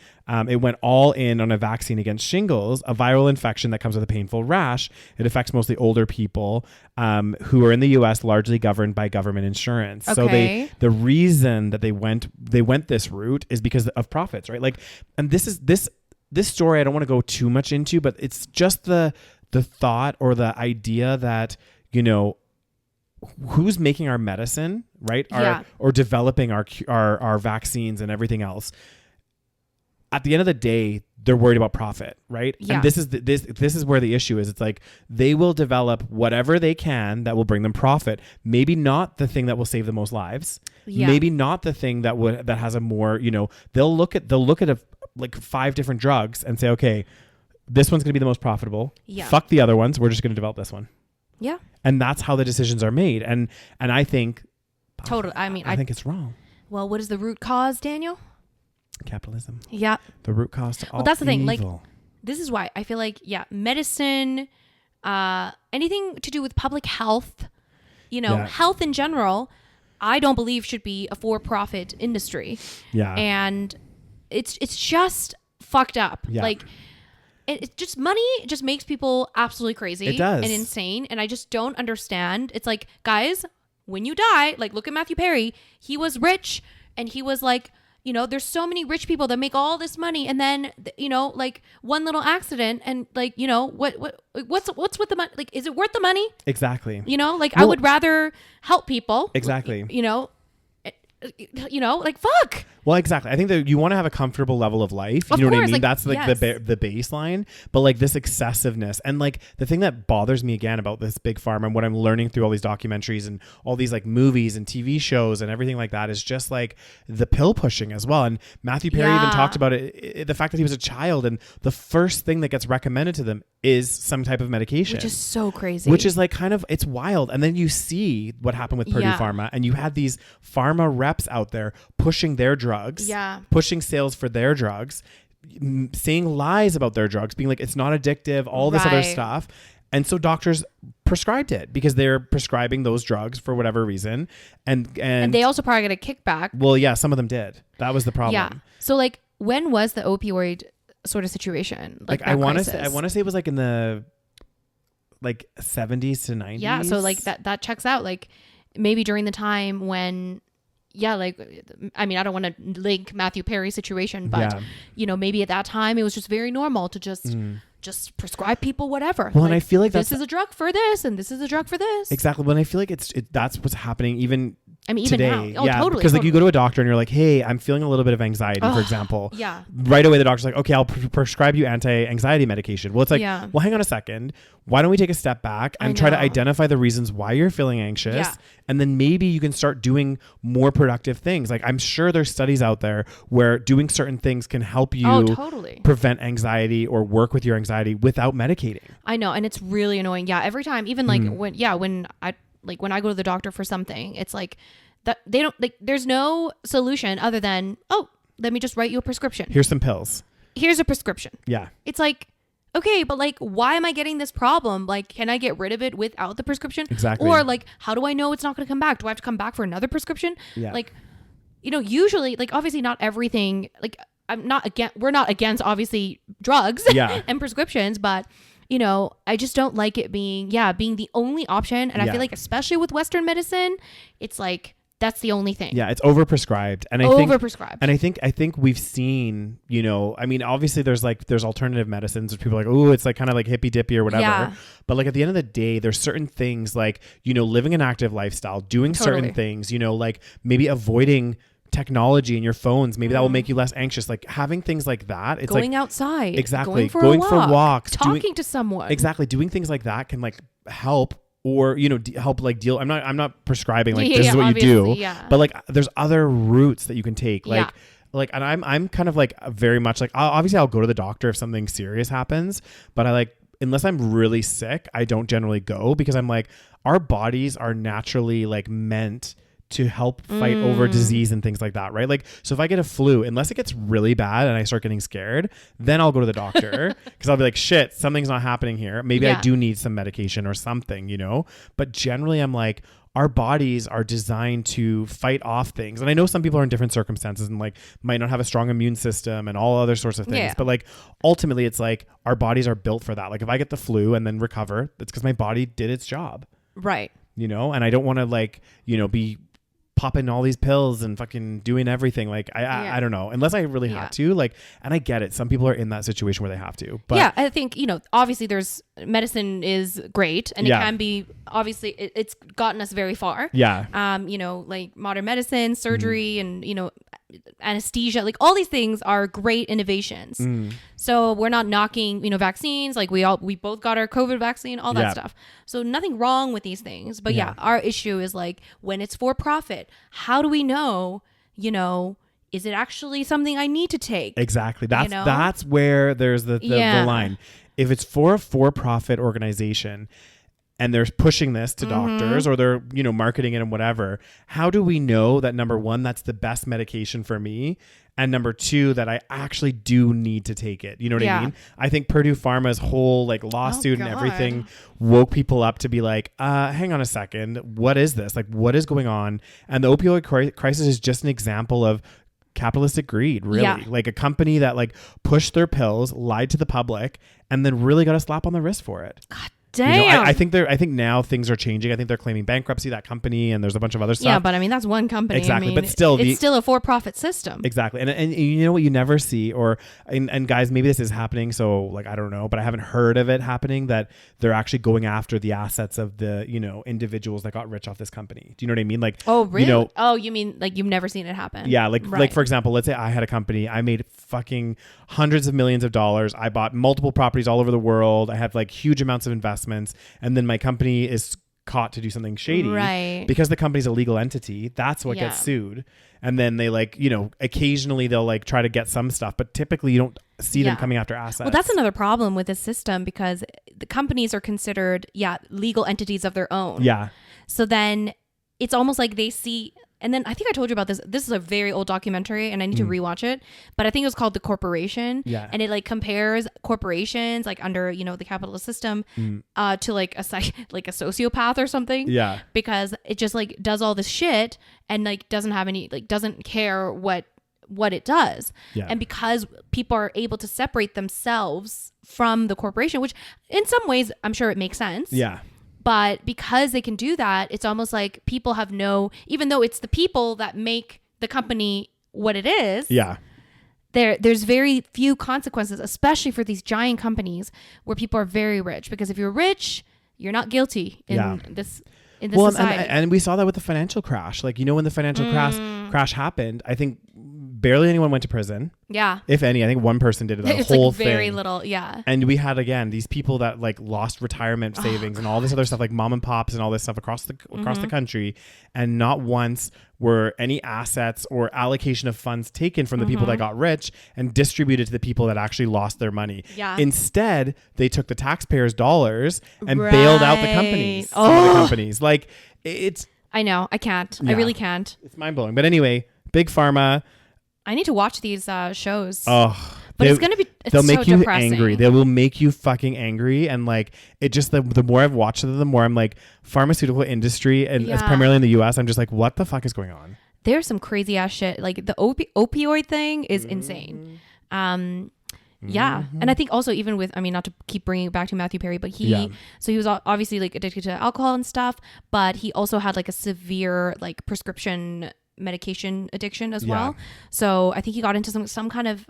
[SPEAKER 2] It went all in on a vaccine against shingles, a viral infection that comes with a painful rash. It affects mostly older people who are in the U.S. largely governed by government insurance. Okay. So the reason that they went this route is because of profits, right? Like, and this story I don't want to go too much into, but it's just the thought or the idea that, you know, who's making our medicine, right? Or developing our vaccines and everything else. At the end of the day, they're worried about profit, right? Yeah. And this is where the issue is. It's like they will develop whatever they can that will bring them profit. Maybe not the thing that will save the most lives. Yeah. Maybe not the thing that has a more, you know, they'll look at like 5 different drugs and say, okay, this one's going to be the most profitable. Yeah. Fuck the other ones. We're just going to develop this one. Yeah. And that's how the decisions are made. And I think
[SPEAKER 1] totally. I mean,
[SPEAKER 2] I think it's wrong.
[SPEAKER 1] Well, what is the root cause, Daniel?
[SPEAKER 2] Capitalism.
[SPEAKER 1] Yeah.
[SPEAKER 2] The root cause to all
[SPEAKER 1] Well, that's the thing.
[SPEAKER 2] evil.
[SPEAKER 1] Like, this is why I feel like, medicine, anything to do with public health, you know, health in general, I don't believe should be a for-profit industry. Yeah. And it's just fucked up. Yeah. Like, it's just money just makes people absolutely crazy.
[SPEAKER 2] It does.
[SPEAKER 1] And insane. And I just don't understand. It's like, guys, when you die, like, look at Matthew Perry. He was rich and he was like, you know, there's so many rich people that make all this money, and then, you know, like one little accident, and like, you know, what's with the money? Like, is it worth the money?
[SPEAKER 2] Exactly.
[SPEAKER 1] You know, like, I would rather help people.
[SPEAKER 2] Exactly.
[SPEAKER 1] You know, you know, like, fuck.
[SPEAKER 2] Well, exactly. I think that you want to have a comfortable level of life. You know what I mean? Like, that's like
[SPEAKER 1] yes.
[SPEAKER 2] the baseline. But like this excessiveness, and like the thing that bothers me again about this big pharma and what I'm learning through all these documentaries and all these like movies and TV shows and everything like that is just like the pill pushing as well. And Matthew Perry even talked about it, the fact that he was a child and the first thing that gets recommended to them is some type of medication,
[SPEAKER 1] which is so crazy.
[SPEAKER 2] Which is like kind of, it's wild. And then you see what happened with Purdue Pharma, and you had these pharma reps out there pushing their drugs, pushing sales for their drugs, saying lies about their drugs, being like, it's not addictive, all this other stuff. And so doctors prescribed it because they're prescribing those drugs for whatever reason. And
[SPEAKER 1] they also probably get a kickback.
[SPEAKER 2] Well, yeah, some of them did. That was the problem.
[SPEAKER 1] Yeah. So like, when was the opioid sort of situation?
[SPEAKER 2] Like I want to say it was like in the like 70s to 90s.
[SPEAKER 1] Yeah. So like that checks out. Like maybe during the time when, like, I mean, I don't want to link Matthew Perry's situation, but you know, maybe at that time it was just very normal to just prescribe people whatever.
[SPEAKER 2] Well, like, and I feel like
[SPEAKER 1] this is a drug for this and this is a drug for this.
[SPEAKER 2] Exactly. But I feel like that's what's happening even today.
[SPEAKER 1] Now. Oh, yeah, totally.
[SPEAKER 2] Because like you go to a doctor and you're like, hey, I'm feeling a little bit of anxiety, for example.
[SPEAKER 1] Yeah.
[SPEAKER 2] Right away, the doctor's like, okay, I'll prescribe you anti-anxiety medication. Well, it's like, well, hang on a second. Why don't we take a step back and try to identify the reasons why you're feeling anxious? Yeah. And then maybe you can start doing more productive things. Like I'm sure there's studies out there where doing certain things can help you prevent anxiety or work with your anxiety without medicating.
[SPEAKER 1] I know. And it's really annoying. Yeah. Every time, even like when I go to the doctor for something, it's like that they don't like, there's no solution other than, let me just write you a prescription.
[SPEAKER 2] Here's some pills.
[SPEAKER 1] Here's a prescription.
[SPEAKER 2] Yeah.
[SPEAKER 1] It's like, okay, but like, why am I getting this problem? Like, can I get rid of it without the prescription?
[SPEAKER 2] Exactly.
[SPEAKER 1] Or like, how do I know it's not going to come back? Do I have to come back for another prescription?
[SPEAKER 2] Yeah.
[SPEAKER 1] Like, you know, usually, like, obviously not everything, like, we're not against obviously drugs and prescriptions, but you know, I just don't like it being the only option. And I feel like, especially with Western medicine, it's like, that's the only thing.
[SPEAKER 2] Yeah, it's overprescribed. And I think we've seen, you know, I mean, obviously there's alternative medicines which people are like, oh, it's like kind of like hippy dippy or whatever. Yeah. But like at the end of the day, there's certain things like, you know, living an active lifestyle, doing certain things, you know, like maybe avoiding technology in your phones, maybe that will make you less anxious. Like having things like that, it's
[SPEAKER 1] going
[SPEAKER 2] like
[SPEAKER 1] outside,
[SPEAKER 2] exactly,
[SPEAKER 1] going for
[SPEAKER 2] walks,
[SPEAKER 1] talking to someone,
[SPEAKER 2] exactly, doing things like that can like help. Or, you know, help like deal. I'm not prescribing like this is what you do. Yeah. But like there's other routes that you can take. Like and I'm kind of like very much like obviously I'll go to the doctor if something serious happens. But I like, unless I'm really sick, I don't generally go because I'm like, our bodies are naturally like meant to help fight over disease and things like that, right? Like, so if I get a flu, unless it gets really bad and I start getting scared, then I'll go to the doctor because I'll be like, shit, something's not happening here. Maybe I do need some medication or something, you know? But generally I'm like, our bodies are designed to fight off things. And I know some people are in different circumstances and like might not have a strong immune system and all other sorts of things. Yeah. But like, ultimately it's like our bodies are built for that. Like if I get the flu and then recover, it's because my body did its job.
[SPEAKER 1] Right.
[SPEAKER 2] You know, and I don't want to like, you know, be popping all these pills and fucking doing everything. Like I don't know, unless I really had to, like, and I get it. Some people are in that situation where they have to, but
[SPEAKER 1] yeah, I think, you know, obviously there's medicine is great and it can be, obviously it's gotten us very far.
[SPEAKER 2] Yeah.
[SPEAKER 1] You know, like modern medicine, surgery and, you know, anesthesia, like all these things are great innovations. So we're not knocking, you know, vaccines, like we both got our COVID vaccine, all that stuff. So nothing wrong with these things, but our issue is like when it's for profit, how do we know, you know, is it actually something I need to take?
[SPEAKER 2] Exactly. That's where there's the line. If it's for a for-profit organization and they're pushing this to doctors or they're, you know, marketing it and whatever, how do we know that number one, that's the best medication for me? And number two, that I actually do need to take it. You know what I mean? I think Purdue Pharma's whole like lawsuit and everything woke people up to be like, hang on a second. What is this? Like, what is going on? And the opioid crisis is just an example of capitalistic greed, really. Like a company that like pushed their pills, lied to the public, and then really got a slap on the wrist for it.
[SPEAKER 1] God Damn.
[SPEAKER 2] I think now things are changing. I think they're claiming bankruptcy, that company, and there's a bunch of other stuff.
[SPEAKER 1] Yeah, but I mean, that's one company.
[SPEAKER 2] Exactly.
[SPEAKER 1] I mean,
[SPEAKER 2] But still,
[SPEAKER 1] it's still a for-profit system.
[SPEAKER 2] Exactly. And you know what you never see, and guys, maybe this is happening, so like I don't know, but I haven't heard of it happening, that they're actually going after the assets of the, individuals that got rich off this company. Do you know what I mean? Like,
[SPEAKER 1] oh really? Oh, you mean like you've never seen it happen?
[SPEAKER 2] Yeah, like for example, let's say I had a company, I made fucking hundreds of millions of dollars, I bought multiple properties all over the world, I had like huge amounts of investments, and then my company is caught to do something shady,
[SPEAKER 1] right?
[SPEAKER 2] Because the company's a legal entity, that's what gets sued. And then they occasionally they'll like try to get some stuff, but typically you don't see them coming after assets.
[SPEAKER 1] Well, that's another problem with this system, because the companies are considered legal entities of their own.
[SPEAKER 2] Yeah.
[SPEAKER 1] So then it's almost like they see. And then I think I told you about this. This is a very old documentary, and I need to rewatch it. But I think it was called The Corporation.
[SPEAKER 2] Yeah.
[SPEAKER 1] And it like compares corporations like under the capitalist system to like a sociopath or something.
[SPEAKER 2] Yeah.
[SPEAKER 1] Because it just like does all this shit and like doesn't have any doesn't care what it does.
[SPEAKER 2] Yeah.
[SPEAKER 1] And because people are able to separate themselves from the corporation, which in some ways I'm sure it makes sense.
[SPEAKER 2] Yeah.
[SPEAKER 1] But because they can do that, it's almost like people have even though it's the people that make the company what it is.
[SPEAKER 2] Yeah.
[SPEAKER 1] There's very few consequences, especially for these giant companies where people are very rich. Because if you're rich, you're not guilty in this society.
[SPEAKER 2] And we saw that with the financial crash. Like, when the financial crash happened, I think barely anyone went to prison.
[SPEAKER 1] Yeah.
[SPEAKER 2] If any, I think one person did it. The
[SPEAKER 1] it's
[SPEAKER 2] whole
[SPEAKER 1] like very
[SPEAKER 2] thing.
[SPEAKER 1] little. Yeah.
[SPEAKER 2] And we had, again, these people that like lost retirement savings and all this other stuff, like mom and pops and all this stuff across the country. And not once were any assets or allocation of funds taken from the people that got rich and distributed to the people that actually lost their money.
[SPEAKER 1] Yeah.
[SPEAKER 2] Instead, they took the taxpayers' dollars and bailed out the companies. Some of the companies. Like, it's...
[SPEAKER 1] I know. I can't.
[SPEAKER 2] Yeah.
[SPEAKER 1] I really can't.
[SPEAKER 2] It's mind-blowing. But anyway, Big Pharma...
[SPEAKER 1] I need to watch these shows.
[SPEAKER 2] Oh,
[SPEAKER 1] but it's going to be
[SPEAKER 2] they'll make you
[SPEAKER 1] depressing.
[SPEAKER 2] angry. They will make you fucking angry. And like, it just, the more I've watched them, the more I'm like, pharmaceutical industry, and it's primarily in the US, I'm just like, what the fuck is going on?
[SPEAKER 1] There's some crazy ass shit. Like the opioid thing is insane. Yeah. And I think also even with, not to keep bringing it back to Matthew Perry, but he was obviously like addicted to alcohol and stuff, but he also had like a severe like prescription medication addiction as well. So I think he got into some kind of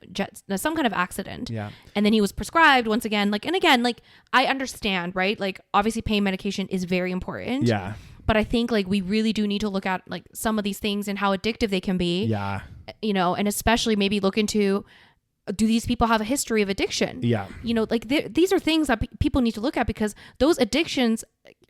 [SPEAKER 1] accident. Yeah. And then he was prescribed once again, like I understand, right? Like obviously pain medication is very important.
[SPEAKER 2] Yeah.
[SPEAKER 1] But I think like we really do need to look at like some of these things and how addictive they can be. Yeah. And especially maybe look into, do these people have a history of addiction? Yeah. Like these are things that people need to look at, because those addictions,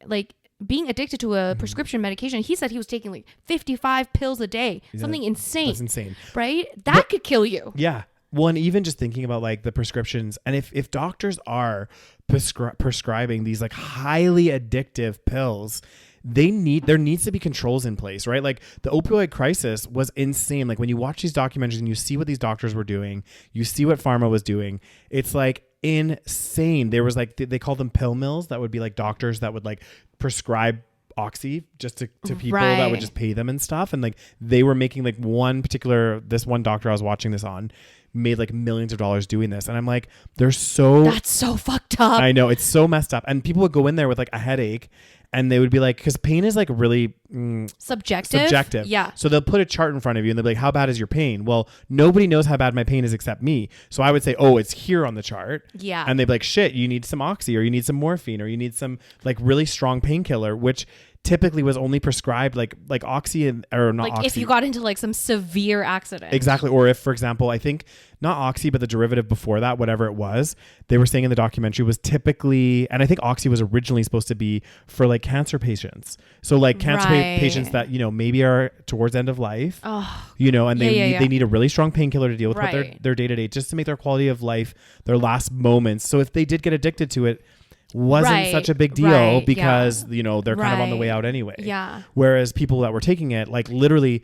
[SPEAKER 1] like being addicted to a prescription medication, he said he was taking like 55 pills a day, something insane.
[SPEAKER 2] That's insane.
[SPEAKER 1] Right? That could kill you. Yeah.
[SPEAKER 2] Well, and even just thinking about like the prescriptions, and if doctors are prescribing these like highly addictive pills, there needs to be controls in place, right? Like the opioid crisis was insane. Like when you watch these documentaries and you see what these doctors were doing, you see what Pharma was doing, it's like insane. There was like, they called them pill mills, that would be like doctors that would like prescribe oxy just to people that would just pay them and stuff. And like they were making like this one doctor I was watching this on made like millions of dollars doing this. And I'm like, that's
[SPEAKER 1] so fucked up.
[SPEAKER 2] I know, it's so messed up. And people would go in there with like a headache, and they would be like, because pain is like really subjective. Yeah. So they'll put a chart in front of you and they'll be like, how bad is your pain? Well, nobody knows how bad my pain is except me. So I would say, oh, it's here on the chart. Yeah. And they'd be like, shit, you need some oxy, or you need some morphine, or you need some like really strong painkiller, which typically was only prescribed like oxy or not, like oxy.
[SPEAKER 1] If you got into like some severe accident.
[SPEAKER 2] Exactly. Or if, for example, I think not oxy, but the derivative before that, whatever it was, they were saying in the documentary was typically, and I think oxy was originally supposed to be for like cancer patients. So like cancer patients that, maybe are towards end of life, and they need a really strong painkiller to deal with what their day-to-day, just to make their quality of life, their last moments. So if they did get addicted to it, wasn't such a big deal because they're kind of on the way out anyway. Yeah. Whereas people that were taking it, like literally,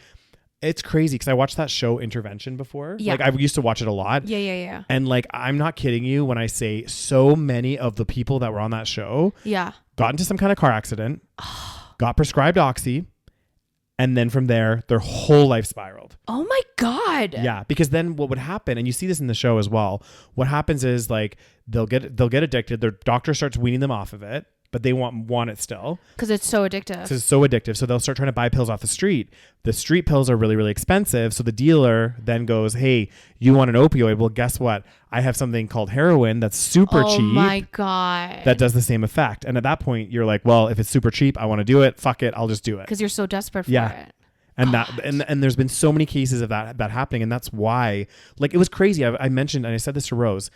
[SPEAKER 2] it's crazy, because I watched that show Intervention before. Yeah. Like I used to watch it a lot. Yeah. And like, I'm not kidding you when I say so many of the people that were on that show got into some kind of car accident, got prescribed oxy, and then from there, their whole life spiraled.
[SPEAKER 1] Oh my God.
[SPEAKER 2] Yeah. Because then what would happen, and you see this in the show as well, what happens is like they'll get addicted. Their doctor starts weaning them off of it. but they want it still.
[SPEAKER 1] Because it's so addictive.
[SPEAKER 2] So it's so addictive. So they'll start trying to buy pills off the street. The street pills are really, really expensive. So the dealer then goes, hey, you want an opioid? Well, guess what? I have something called heroin that's super cheap. Oh
[SPEAKER 1] my God.
[SPEAKER 2] That does the same effect. And at that point, you're like, well, if it's super cheap, I want to do it. Fuck it. I'll just do it.
[SPEAKER 1] Because you're so desperate for it.
[SPEAKER 2] And and there's been so many cases of that happening. And that's why, like, it was crazy. I mentioned, and I said this to Rose,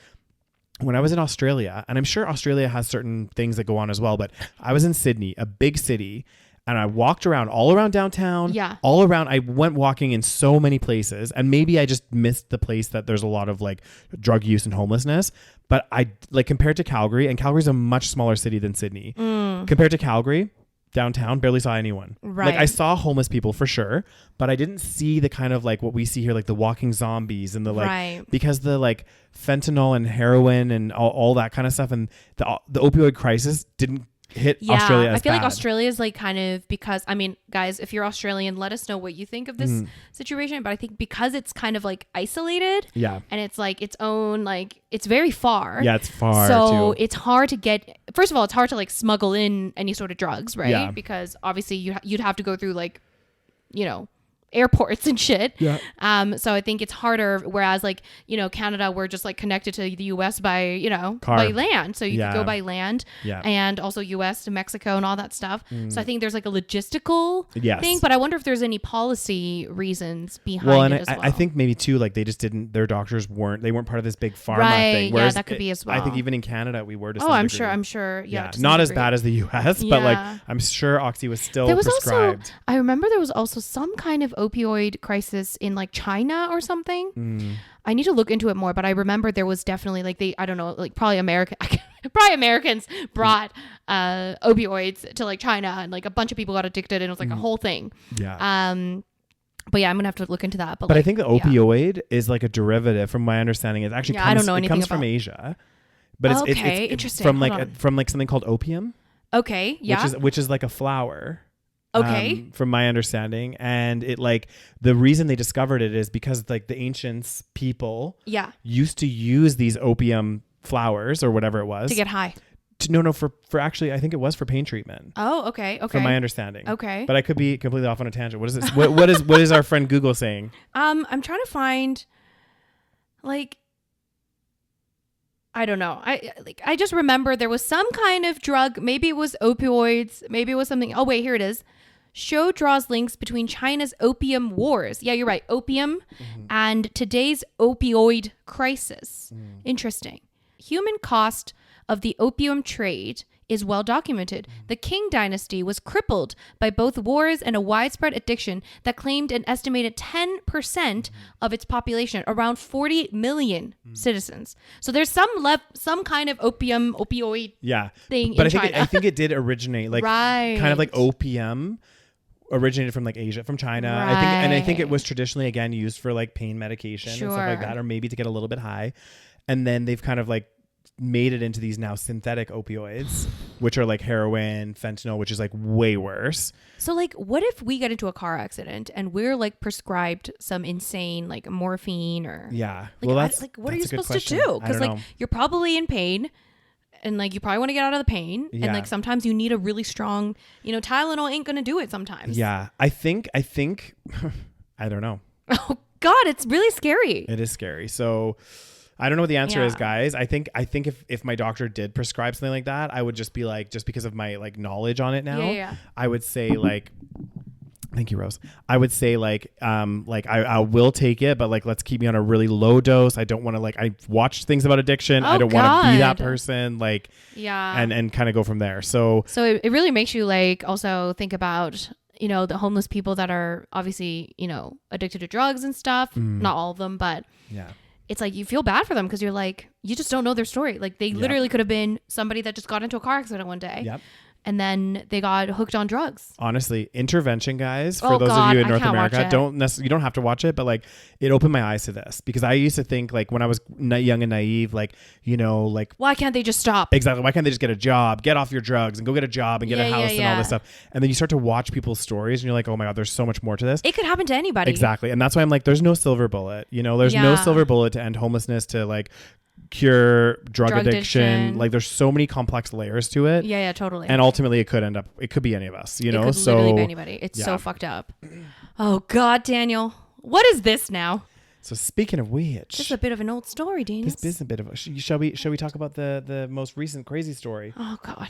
[SPEAKER 2] when I was in Australia, and I'm sure Australia has certain things that go on as well, but I was in Sydney, a big city, and I walked around all around downtown, all around. I went walking in so many places, and maybe I just missed the place that there's a lot of like drug use and homelessness. But I like compared to Calgary, and Calgary's a much smaller city than Sydney. Compared to Calgary, downtown, barely saw anyone. Like I saw homeless people for sure, but I didn't see the kind of like what we see here, like the walking zombies and the like, because the like fentanyl and heroin and all that kind of stuff, and the opioid crisis didn't hit Australia as
[SPEAKER 1] I feel
[SPEAKER 2] bad.
[SPEAKER 1] like Australia is like kind of, because I mean, guys, if you're Australian, let us know what you think of this situation. But I think because it's kind of like isolated, and it's like its own, like it's very far.
[SPEAKER 2] Yeah, it's far.
[SPEAKER 1] So
[SPEAKER 2] too.
[SPEAKER 1] it's hard to get. First of all, it's hard to like smuggle in any sort of drugs, right?
[SPEAKER 2] Yeah.
[SPEAKER 1] Because obviously you'd have to go through like, you know, airports and shit.
[SPEAKER 2] Yeah.
[SPEAKER 1] So I think it's harder. Whereas like, you know, Canada, we're just like connected to the US by, you know,
[SPEAKER 2] Car.
[SPEAKER 1] by land. So you can go by land and also US to Mexico and all that stuff. So I think there's like a logistical thing, but I wonder if there's any policy reasons behind it as well.
[SPEAKER 2] I think maybe too, like they just didn't, their doctors weren't part of this big pharma thing.
[SPEAKER 1] Whereas that could be as well.
[SPEAKER 2] I think even in Canada we were to some
[SPEAKER 1] I'm
[SPEAKER 2] degree.
[SPEAKER 1] sure. Yeah.
[SPEAKER 2] Not as bad as the US, but like I'm sure Oxy was still prescribed.
[SPEAKER 1] Also, I remember there was also some kind of opioid crisis in like China or something. I need to look into it more, but I remember there was definitely like I don't know, like probably Americans brought opioids to like China, and like a bunch of people got addicted, and it was like a whole thing. But yeah, I'm gonna have to look into that. But
[SPEAKER 2] I think the opioid is like a derivative, from my understanding. It actually
[SPEAKER 1] I don't know anything
[SPEAKER 2] it comes from Asia, but it's
[SPEAKER 1] interesting.
[SPEAKER 2] from like something called opium.
[SPEAKER 1] Okay, yeah,
[SPEAKER 2] which is like a flower.
[SPEAKER 1] Okay.
[SPEAKER 2] From my understanding, and it like the reason they discovered it is because like the ancients people used to use these opium flowers or whatever it was
[SPEAKER 1] to get high.
[SPEAKER 2] For actually, I think it was for pain treatment.
[SPEAKER 1] Oh, okay.
[SPEAKER 2] From my understanding.
[SPEAKER 1] Okay.
[SPEAKER 2] But I could be completely off on a tangent. What is this? what is our friend Google saying?
[SPEAKER 1] I'm trying to find, like, I don't know. I just remember there was some kind of drug. Maybe it was opioids. Maybe it was something. Oh wait, here it is. Show draws links between China's opium wars. Yeah, you're right. Opium and today's opioid crisis. Interesting. Human cost of the opium trade is well documented. The Qing dynasty was crippled by both wars and a widespread addiction that claimed an estimated 10% of its population, around 40 million citizens. So there's some kind of opioid thing
[SPEAKER 2] but
[SPEAKER 1] in China.
[SPEAKER 2] I think it did originate, like kind of like opium originated from like Asia, from China. I think it was traditionally again used for like pain medication and stuff like that, or maybe to get a little bit high. And then they've kind of like made it into these now synthetic opioids, which are like heroin, fentanyl, which is like way worse.
[SPEAKER 1] So like, what if we get into a car accident and we're like prescribed some insane like morphine or like,
[SPEAKER 2] well,
[SPEAKER 1] what are you supposed to do? Because like you're probably in pain, and like you probably want to get out of the pain, and like sometimes you need a really strong, you know, Tylenol ain't gonna do it sometimes.
[SPEAKER 2] I think I don't know.
[SPEAKER 1] Oh God, it's really scary.
[SPEAKER 2] It is scary. So I don't know what the answer is, guys. I think if my doctor did prescribe something like that, I would just be like, just because of my like knowledge on it now, I would say like, thank you, Rose. I would say like I will take it, but like let's keep me on a really low dose. I don't want to like, I've watched things about addiction. I don't want to be that person. Like and kind of go from there. So
[SPEAKER 1] it really makes you like also think about, you know, the homeless people that are obviously, you know, addicted to drugs and stuff. Not all of them, but it's like you feel bad for them because you're like, you just don't know their story. Like they literally could have been somebody that just got into a car accident one day. And then they got hooked on drugs.
[SPEAKER 2] Honestly, intervention, guys, for those of you in North America, you don't have to watch it, but like it opened my eyes to this, because I used to think like when I was young and naive, like, you know, like,
[SPEAKER 1] why can't they just stop?
[SPEAKER 2] Exactly. Why can't they just get a job, get off your drugs and go get a job and get a house and all this stuff? And then you start to watch people's stories and you're like, oh my God, there's so much more to this.
[SPEAKER 1] It could happen to anybody.
[SPEAKER 2] Exactly. And that's why I'm like, there's no silver bullet, you know, there's no silver bullet to end homelessness, to like cure drug addiction.
[SPEAKER 1] addiction.
[SPEAKER 2] Like there's so many complex layers to it.
[SPEAKER 1] Yeah, totally.
[SPEAKER 2] And ultimately it could be any of us, you know?
[SPEAKER 1] It could
[SPEAKER 2] so
[SPEAKER 1] literally be anybody. It's
[SPEAKER 2] yeah.
[SPEAKER 1] so fucked up. Oh God, Daniel. What is this now?
[SPEAKER 2] So speaking of which,
[SPEAKER 1] This is a bit of an old story, Daniel.
[SPEAKER 2] this is a bit of a, shall we talk about the most recent crazy story?
[SPEAKER 1] Oh God.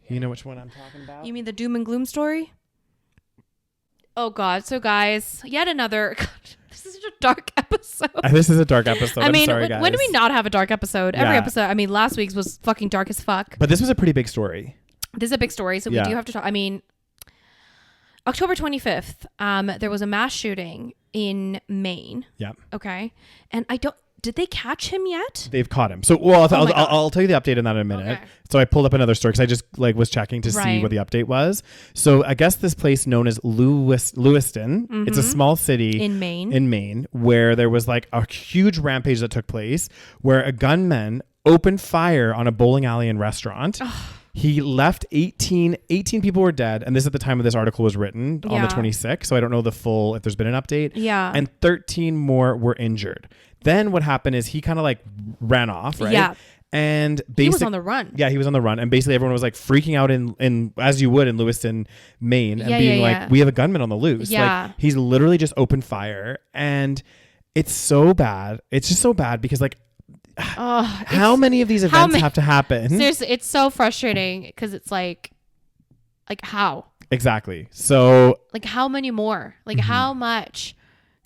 [SPEAKER 2] You know which one I'm talking about?
[SPEAKER 1] You mean the doom and gloom story? Oh God. So guys, yet another. God, this is such a dark episode.
[SPEAKER 2] This is a dark episode.
[SPEAKER 1] I mean,
[SPEAKER 2] I'm sorry, guys.
[SPEAKER 1] when do we not have a dark episode? Every
[SPEAKER 2] Yeah.
[SPEAKER 1] episode. I mean, last week's was fucking dark as fuck.
[SPEAKER 2] But this was a pretty big story.
[SPEAKER 1] This is a big story, so
[SPEAKER 2] Yeah.
[SPEAKER 1] we do have to talk. I mean, October 25th, there was a mass shooting in Maine.
[SPEAKER 2] Yeah.
[SPEAKER 1] Okay, and did they catch him yet?
[SPEAKER 2] They've caught him. So, well,
[SPEAKER 1] Oh my God.
[SPEAKER 2] I'll tell you the update on that in a minute.
[SPEAKER 1] Okay.
[SPEAKER 2] So I pulled up another story because I just was checking to see
[SPEAKER 1] Right.
[SPEAKER 2] what the update was. So I guess this place known as Lewiston, it's a small city
[SPEAKER 1] In Maine.
[SPEAKER 2] in Maine, where there was like a huge rampage that took place where a gunman opened fire on a bowling alley and restaurant. He left 18 people were dead. And this at the time of this article was written on the
[SPEAKER 1] Yeah.
[SPEAKER 2] 26th. So I don't know the full, if there's been an update.
[SPEAKER 1] Yeah.
[SPEAKER 2] And 13 more were injured. Then what happened is he kind of like ran off, right?
[SPEAKER 1] Yeah.
[SPEAKER 2] And
[SPEAKER 1] He was on the run.
[SPEAKER 2] Yeah, he was on the run. And basically everyone was like freaking out in as you would in Lewiston, Maine, and
[SPEAKER 1] Yeah,
[SPEAKER 2] being
[SPEAKER 1] yeah,
[SPEAKER 2] like,
[SPEAKER 1] yeah.
[SPEAKER 2] we have a gunman on the loose.
[SPEAKER 1] Yeah.
[SPEAKER 2] Like he's literally just opened fire. And it's so bad. It's just so bad because like
[SPEAKER 1] Oh,
[SPEAKER 2] how many of these events have to happen?
[SPEAKER 1] Seriously, it's so frustrating because it's like how?
[SPEAKER 2] Exactly. So
[SPEAKER 1] Like how many more? Like
[SPEAKER 2] Mm-hmm.
[SPEAKER 1] how much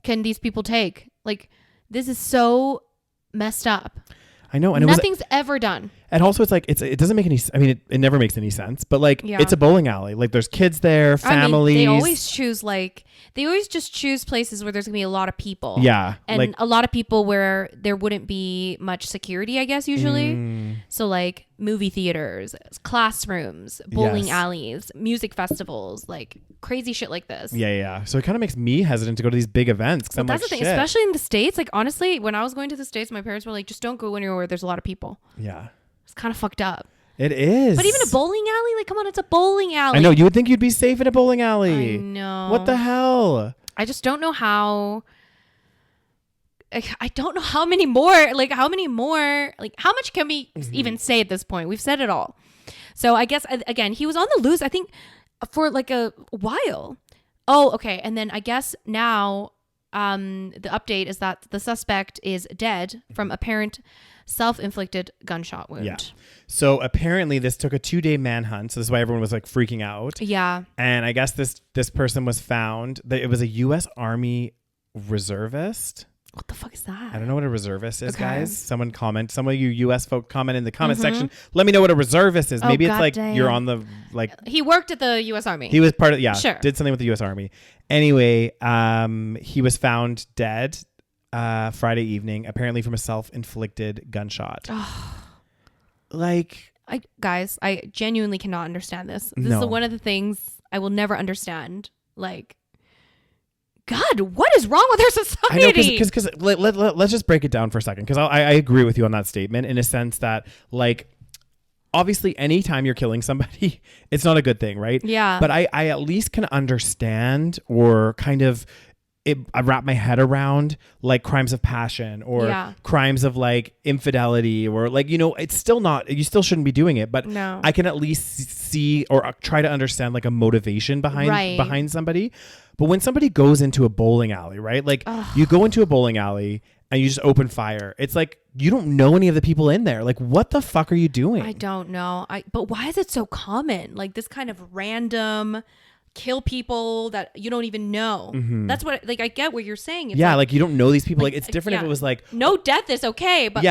[SPEAKER 1] can these people take? Like this is so messed up.
[SPEAKER 2] I know, and
[SPEAKER 1] Nothing's ever done.
[SPEAKER 2] and also it's like it doesn't make any. I mean, it never makes any sense. But like,
[SPEAKER 1] Yeah.
[SPEAKER 2] it's a bowling alley. Like, there's kids there, families.
[SPEAKER 1] I mean, they always just choose places where there's gonna be a lot of people.
[SPEAKER 2] Yeah,
[SPEAKER 1] And
[SPEAKER 2] like
[SPEAKER 1] a lot of people where there wouldn't be much security, I guess, usually. So like movie theaters, classrooms, bowling
[SPEAKER 2] Yes.
[SPEAKER 1] alleys, music festivals, like crazy shit like this.
[SPEAKER 2] yeah. So it kind of makes me hesitant to go to these big events because I'm
[SPEAKER 1] That's
[SPEAKER 2] like,
[SPEAKER 1] the thing,
[SPEAKER 2] shit.
[SPEAKER 1] especially in the States. Like honestly, when I was going to the States, my parents were like, just don't go anywhere where there's a lot of people.
[SPEAKER 2] Yeah,
[SPEAKER 1] It's kind of fucked up.
[SPEAKER 2] it is.
[SPEAKER 1] But even a bowling alley, like come on, it's a bowling alley.
[SPEAKER 2] I know you would think you'd be safe in a bowling alley.
[SPEAKER 1] I know.
[SPEAKER 2] What the hell?
[SPEAKER 1] I just don't know how. I don't know how many more. Like how much can we even say at this point? We've said it all. So I guess again, he was on the loose, I think, for like a while. Oh, okay. And then I guess now the update is that the suspect is dead from apparent self-inflicted gunshot wound.
[SPEAKER 2] Yeah. So apparently this took a 2-day manhunt. So this is why everyone was like freaking out.
[SPEAKER 1] Yeah.
[SPEAKER 2] And I guess this person was found. That it was a U.S. Army reservist.
[SPEAKER 1] What the fuck is that?
[SPEAKER 2] I don't know what a reservist is,
[SPEAKER 1] Okay.
[SPEAKER 2] guys. Some of you U.S. folk comment in the comment section. Let me know what a reservist is.
[SPEAKER 1] Oh,
[SPEAKER 2] Maybe it's
[SPEAKER 1] God
[SPEAKER 2] like
[SPEAKER 1] dang.
[SPEAKER 2] you're on the like.
[SPEAKER 1] He worked at the U.S. Army.
[SPEAKER 2] He was part of
[SPEAKER 1] Sure.
[SPEAKER 2] did something with the U.S. Army. Anyway, he was found dead Friday evening, apparently from a self-inflicted gunshot. Like,
[SPEAKER 1] Guys, I genuinely cannot understand this. This
[SPEAKER 2] No.
[SPEAKER 1] is one of the things I will never understand. Like, God, what is wrong with our society?
[SPEAKER 2] I know, because let's just break it down for a second, because I agree with you on that statement in a sense that, like, obviously anytime you're killing somebody, it's not a good thing, right?
[SPEAKER 1] Yeah.
[SPEAKER 2] But I at least can understand or kind of I wrap my head around like crimes of passion or
[SPEAKER 1] Yeah.
[SPEAKER 2] crimes of like infidelity or like, it's still not, you still shouldn't be doing it, but
[SPEAKER 1] No.
[SPEAKER 2] I can at least see or try to understand like a motivation behind somebody. But when somebody goes into a bowling alley, right? Like you go into a bowling alley and you just open fire. It's like, you don't know any of the people in there. Like, what the fuck are you doing?
[SPEAKER 1] I don't know. But why is it so common? Like this kind of random kill people that you don't even know. That's what, like, I get what you're saying. It's
[SPEAKER 2] like you don't know these people. Like it's different if
[SPEAKER 1] yeah.
[SPEAKER 2] it was like,
[SPEAKER 1] no death is okay, but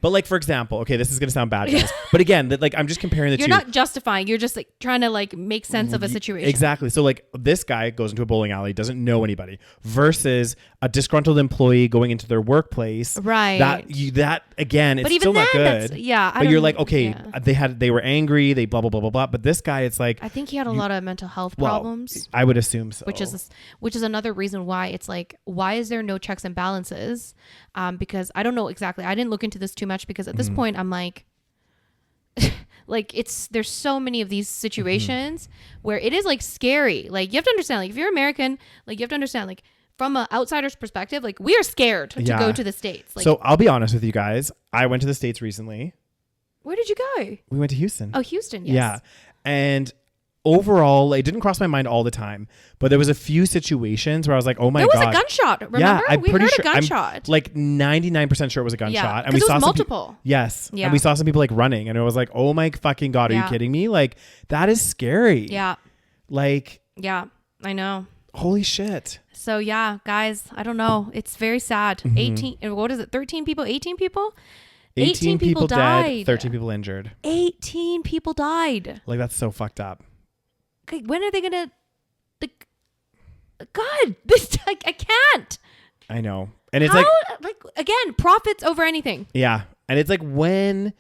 [SPEAKER 2] but like for example, okay, this is gonna sound bad, guys, but again, that like I'm just comparing the
[SPEAKER 1] you're
[SPEAKER 2] two.
[SPEAKER 1] not justifying. You're just like trying to like make sense of a situation.
[SPEAKER 2] Exactly. So like this guy goes into a bowling alley, doesn't know anybody, versus a disgruntled employee going into their workplace.
[SPEAKER 1] Right.
[SPEAKER 2] That again, it's
[SPEAKER 1] But even
[SPEAKER 2] still not
[SPEAKER 1] then,
[SPEAKER 2] good.
[SPEAKER 1] I
[SPEAKER 2] But you're
[SPEAKER 1] don't-
[SPEAKER 2] like, okay,
[SPEAKER 1] yeah.
[SPEAKER 2] they were angry, they blah blah blah blah blah. But this guy, it's like
[SPEAKER 1] I think he had a lot of mental health problems.
[SPEAKER 2] I would assume so.
[SPEAKER 1] Which is another reason why it's like, why is there no checks and balances? Because I don't know exactly. I didn't look into this too much because at this point I'm like, there's so many of these situations where it is like scary. Like you have to understand, like if you're American, like you have to understand, like from an outsider's perspective, like we are scared to go to the States. Like,
[SPEAKER 2] so I'll be honest with you guys. I went to the States recently.
[SPEAKER 1] where did you go?
[SPEAKER 2] We went to Houston.
[SPEAKER 1] Oh, Houston. Yes.
[SPEAKER 2] Yeah. And overall, it didn't cross my mind all the time, but there was a few situations where I was like, oh my God.
[SPEAKER 1] There was a gunshot. Remember?
[SPEAKER 2] Yeah, I'm
[SPEAKER 1] we
[SPEAKER 2] pretty
[SPEAKER 1] heard
[SPEAKER 2] sure.
[SPEAKER 1] a gunshot.
[SPEAKER 2] I'm like 99% sure it was a gunshot.
[SPEAKER 1] Yeah,
[SPEAKER 2] and we
[SPEAKER 1] it was
[SPEAKER 2] saw
[SPEAKER 1] multiple.
[SPEAKER 2] Yes.
[SPEAKER 1] Yeah.
[SPEAKER 2] And we saw some people like running and it was like, oh my fucking God, are you kidding me? Like that is scary.
[SPEAKER 1] Yeah.
[SPEAKER 2] Like.
[SPEAKER 1] Yeah, I know.
[SPEAKER 2] Holy shit.
[SPEAKER 1] So yeah, guys, I don't know. It's very sad. 18, what is it? 13 people? 18 people?
[SPEAKER 2] 18 people
[SPEAKER 1] died.
[SPEAKER 2] dead, 13 people injured.
[SPEAKER 1] 18 people died.
[SPEAKER 2] Like that's so fucked up.
[SPEAKER 1] Okay, when are they gonna? God, this I can't.
[SPEAKER 2] I know, and it's like
[SPEAKER 1] again, profits over anything.
[SPEAKER 2] Yeah, and it's like when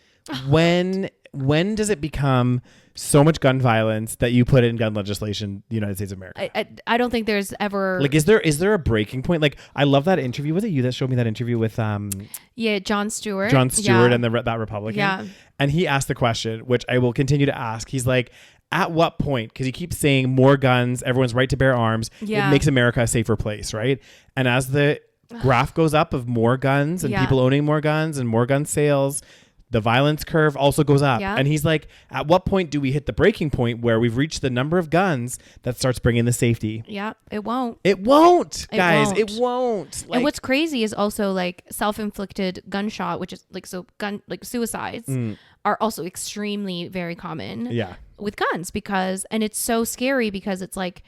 [SPEAKER 2] does it become so much gun violence that you put in gun legislation, the United States of America?
[SPEAKER 1] I don't think there's ever
[SPEAKER 2] like is there a breaking point? Like I love that interview. Was it you that showed me that interview with
[SPEAKER 1] Jon Stewart
[SPEAKER 2] and that Republican?
[SPEAKER 1] Yeah,
[SPEAKER 2] and he asked the question, which I will continue to ask. He's like, at what point, because he keeps saying more guns, everyone's right to bear arms, it makes America a safer place, right? And as the graph goes up of more guns and people owning more guns and more gun sales, the violence curve also goes up.
[SPEAKER 1] Yeah.
[SPEAKER 2] And he's like, at what point do we hit the breaking point where we've reached the number of guns that starts bringing the safety?
[SPEAKER 1] Yeah, it won't.
[SPEAKER 2] It won't, guys. It won't.
[SPEAKER 1] Like, and what's crazy is also like self-inflicted gunshot, which is like suicides are also extremely very common.
[SPEAKER 2] Yeah.
[SPEAKER 1] With guns and it's so scary because it's like,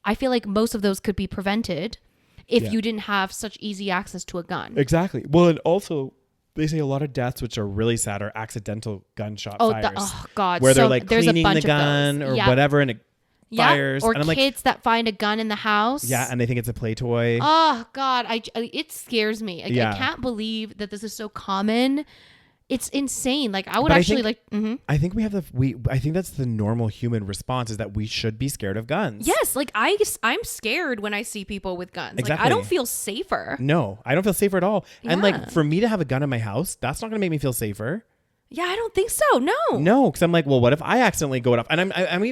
[SPEAKER 1] I feel like most of those could be prevented if you didn't have such easy access to a gun.
[SPEAKER 2] Exactly. Well, and also they say a lot of deaths, which are really sad, are accidental gunshot fires.
[SPEAKER 1] Oh God.
[SPEAKER 2] Where they're like cleaning the gun or whatever and it fires.
[SPEAKER 1] Or
[SPEAKER 2] and I'm
[SPEAKER 1] kids that find a gun in the house.
[SPEAKER 2] Yeah. And they think it's a play toy.
[SPEAKER 1] Oh God. It scares me. Like, I can't believe that this is so common. It's insane. Like I would I think
[SPEAKER 2] I think that's the normal human response is that we should be scared of guns.
[SPEAKER 1] Yes. Like I'm scared when I see people with guns.
[SPEAKER 2] Exactly.
[SPEAKER 1] Like I don't feel safer.
[SPEAKER 2] No, I don't feel safer at all. Yeah. And like for me to have a gun in my house, that's not going to make me feel safer.
[SPEAKER 1] Yeah, I don't think so.
[SPEAKER 2] No, because I'm like, well, what if I accidentally go it off? And I'm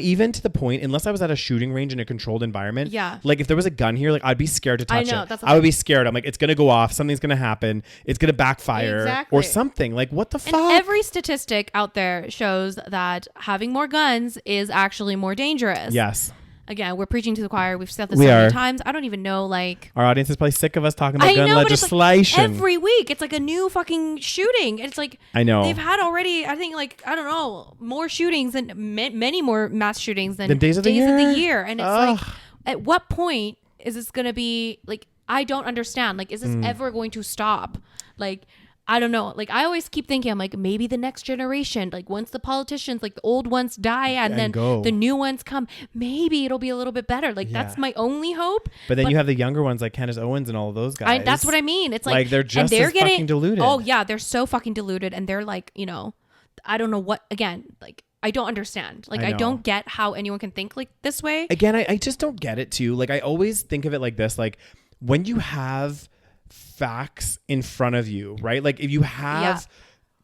[SPEAKER 2] even to the point, unless I was at a shooting range in a controlled environment.
[SPEAKER 1] Yeah.
[SPEAKER 2] Like if there was a gun here, like I'd be scared to touch it.
[SPEAKER 1] I
[SPEAKER 2] would be scared. I'm like, it's gonna go off. Something's gonna happen. It's gonna backfire or something. Like what the fuck?
[SPEAKER 1] And every statistic out there shows that having more guns is actually more dangerous.
[SPEAKER 2] Yes.
[SPEAKER 1] Again, we're preaching to the choir. We've said this so many times. I don't even know, like...
[SPEAKER 2] Our audience is probably sick of us talking about gun legislation.
[SPEAKER 1] Like every week, it's like a new fucking shooting. It's like...
[SPEAKER 2] I know.
[SPEAKER 1] They've had already, I think, like, I don't know, more shootings than... many more mass shootings than
[SPEAKER 2] days of the
[SPEAKER 1] year. And it's like, at what point is this going to be... Like, I don't understand. Like, is this ever going to stop? Like... I don't know. Like, I always keep thinking, I'm like, maybe the next generation, like once the politicians, like the old ones die and then the new ones come, maybe it'll be a little bit better. Like, that's my only hope.
[SPEAKER 2] But then you have the younger ones like Candace Owens and all of those guys.
[SPEAKER 1] That's what I mean. It's like
[SPEAKER 2] they're just fucking diluted.
[SPEAKER 1] Oh, yeah. They're so fucking diluted. And they're like, you know, I don't know what, again, like, I don't understand. Like, I don't get how anyone can think like this way.
[SPEAKER 2] Again, I just don't get it too. Like, I always think of it like this. Like, when you have facts in front of you, right? Like if you have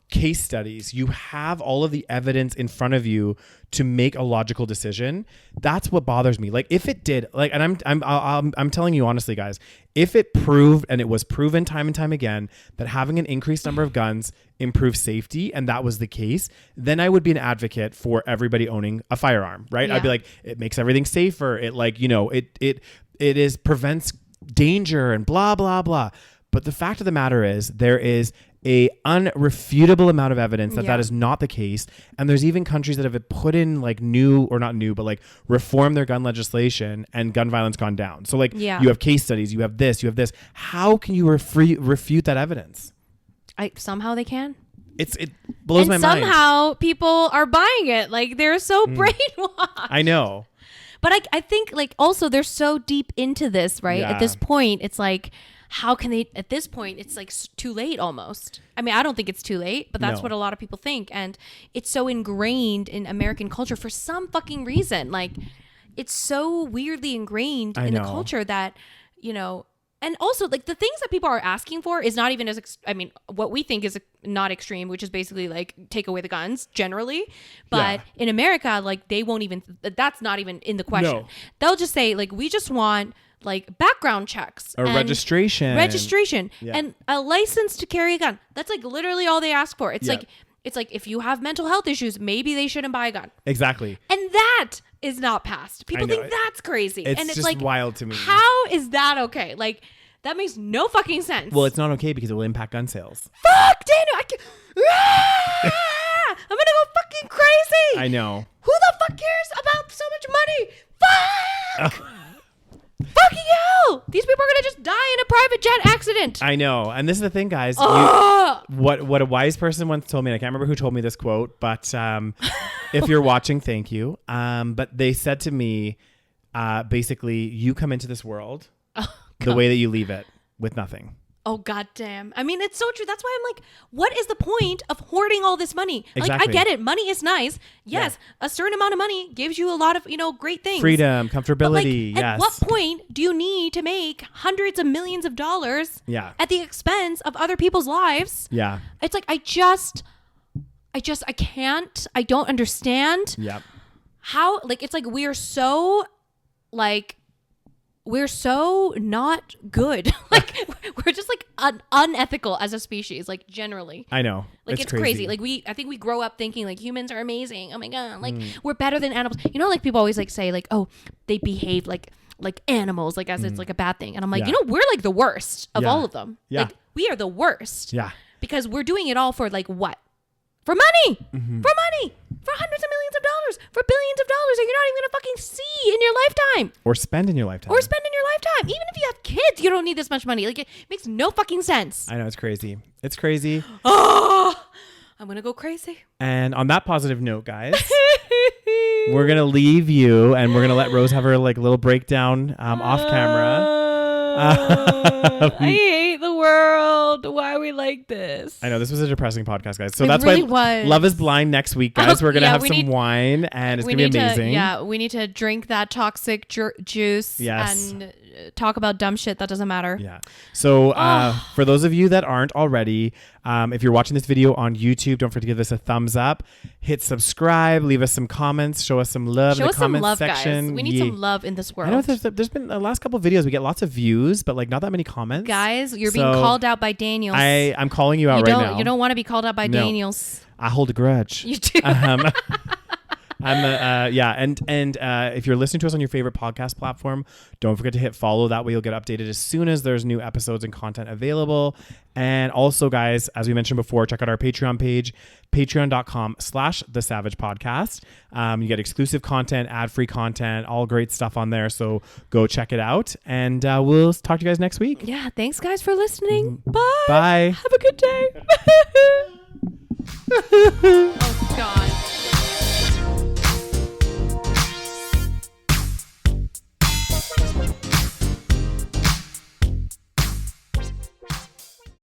[SPEAKER 2] case studies, you have all of the evidence in front of you to make a logical decision. That's what bothers me. Like if it did, like, and I'm telling you honestly, guys, if it proved, and it was proven time and time again, that having an increased number of guns improves safety, and that was the case, then I would be an advocate for everybody owning a firearm, right? I'd be like, it makes everything safer. It like, you know, it prevents danger and blah, blah, blah. But the fact of the matter is there is a unrefutable amount of evidence that is not the case. And there's even countries that have put in like like reform their gun legislation and gun violence gone down. So like you have case studies, you have this. How can you refute that evidence?
[SPEAKER 1] Somehow they can.
[SPEAKER 2] It blows my mind.
[SPEAKER 1] Somehow people are buying it. Like they're so brainwashed.
[SPEAKER 2] I know.
[SPEAKER 1] But I think like also they're so deep into this, right? At this point, it's like, how can they, at this point, it's like too late almost. I mean, I don't think it's too late, but that's what a lot of people think. And it's so ingrained in American culture for some fucking reason. Like it's so weirdly ingrained in the culture that, you know, and also like the things that people are asking for is not even what we think is not extreme, which is basically like take away the guns generally. But in America, like they won't even, that's not even in the question. No. They'll just say like, we just want like background checks
[SPEAKER 2] or
[SPEAKER 1] and
[SPEAKER 2] registration
[SPEAKER 1] and a license to carry a gun. That's like literally all they ask for. It's like if you have mental health issues, maybe they shouldn't buy a gun.
[SPEAKER 2] Exactly.
[SPEAKER 1] And that is not passed. People think that's crazy.
[SPEAKER 2] It's
[SPEAKER 1] and it's
[SPEAKER 2] just
[SPEAKER 1] like
[SPEAKER 2] wild to me.
[SPEAKER 1] How is that okay? Like that makes no fucking sense.
[SPEAKER 2] Well, it's not okay because it will impact gun sales.
[SPEAKER 1] Fuck, Daniel! I'm gonna go fucking crazy.
[SPEAKER 2] I know.
[SPEAKER 1] Who the fuck cares about so much money? Fuck! Fucking hell! These people are gonna just die in a private jet accident.
[SPEAKER 2] I know, and this is the thing, guys. What a wise person once told me, and I can't remember who told me this quote, but if you're watching, thank you. But they said to me, basically, you come into this world the way that you leave it, with nothing.
[SPEAKER 1] Oh, goddamn. I mean, it's so true. That's why I'm like, what is the point of hoarding all this money?
[SPEAKER 2] Exactly.
[SPEAKER 1] Like, I get it. Money is nice. Yes, a certain amount of money gives you a lot of, great things.
[SPEAKER 2] Freedom, comfortability,
[SPEAKER 1] At what point do you need to make hundreds of millions of dollars at the expense of other people's lives? Yeah. It's like, I can't. I don't understand how, like, it's like we're so not good. Like we're just like unethical as a species, like generally.
[SPEAKER 2] I know.
[SPEAKER 1] Like it's crazy. Like I think we grow up thinking like humans are amazing. Oh my God. Like we're better than animals. Like people always like say like, oh, they behave like animals, like as it's like a bad thing. And I'm like, we're like the worst of all of them. Yeah. Like we are the worst. Yeah. Because we're doing it all for like what? For money. For money. For hundreds of millions of dollars. For billions of dollars that you're not even going to fucking see in your lifetime.
[SPEAKER 2] Or spend in your lifetime.
[SPEAKER 1] Even if you have kids, you don't need this much money. Like, it makes no fucking sense.
[SPEAKER 2] I know, it's crazy. It's crazy.
[SPEAKER 1] Oh, I'm going to go crazy.
[SPEAKER 2] And on that positive note, guys, we're going to leave you and we're going to let Rose have her like little breakdown off camera.
[SPEAKER 1] I hate the world. Why are we like this?
[SPEAKER 2] I know this was a depressing podcast, guys. So
[SPEAKER 1] it
[SPEAKER 2] that's
[SPEAKER 1] really
[SPEAKER 2] why
[SPEAKER 1] was.
[SPEAKER 2] Love is Blind next week, guys. We're gonna have some wine, and it's gonna be amazing.
[SPEAKER 1] We need to drink that toxic juice and talk about dumb shit that doesn't matter.
[SPEAKER 2] Yeah. So for those of you that aren't already, if you're watching this video on YouTube, don't forget to give this a thumbs up, hit subscribe, leave us some comments, show us some love in the comments section.
[SPEAKER 1] Guys. We need some love in this world.
[SPEAKER 2] I know there's been the last couple of videos we get lots of views, but like not that many comments.
[SPEAKER 1] Guys, you're being called out by Daniels.
[SPEAKER 2] I'm calling you out right now.
[SPEAKER 1] You don't want to be called out by Daniels.
[SPEAKER 2] I hold a grudge.
[SPEAKER 1] You do.
[SPEAKER 2] And if you're listening to us on your favorite podcast platform, don't forget to hit follow. That way you'll get updated as soon as there's new episodes and content available. And also, guys, as we mentioned before, check out our Patreon page, patreon.com/thesavagepodcast. You get exclusive content, ad-free content, all great stuff on there. So go check it out. And we'll talk to you guys next week.
[SPEAKER 1] Yeah. Thanks, guys, for listening. Bye.
[SPEAKER 2] Bye.
[SPEAKER 1] Have a good day. Oh, God.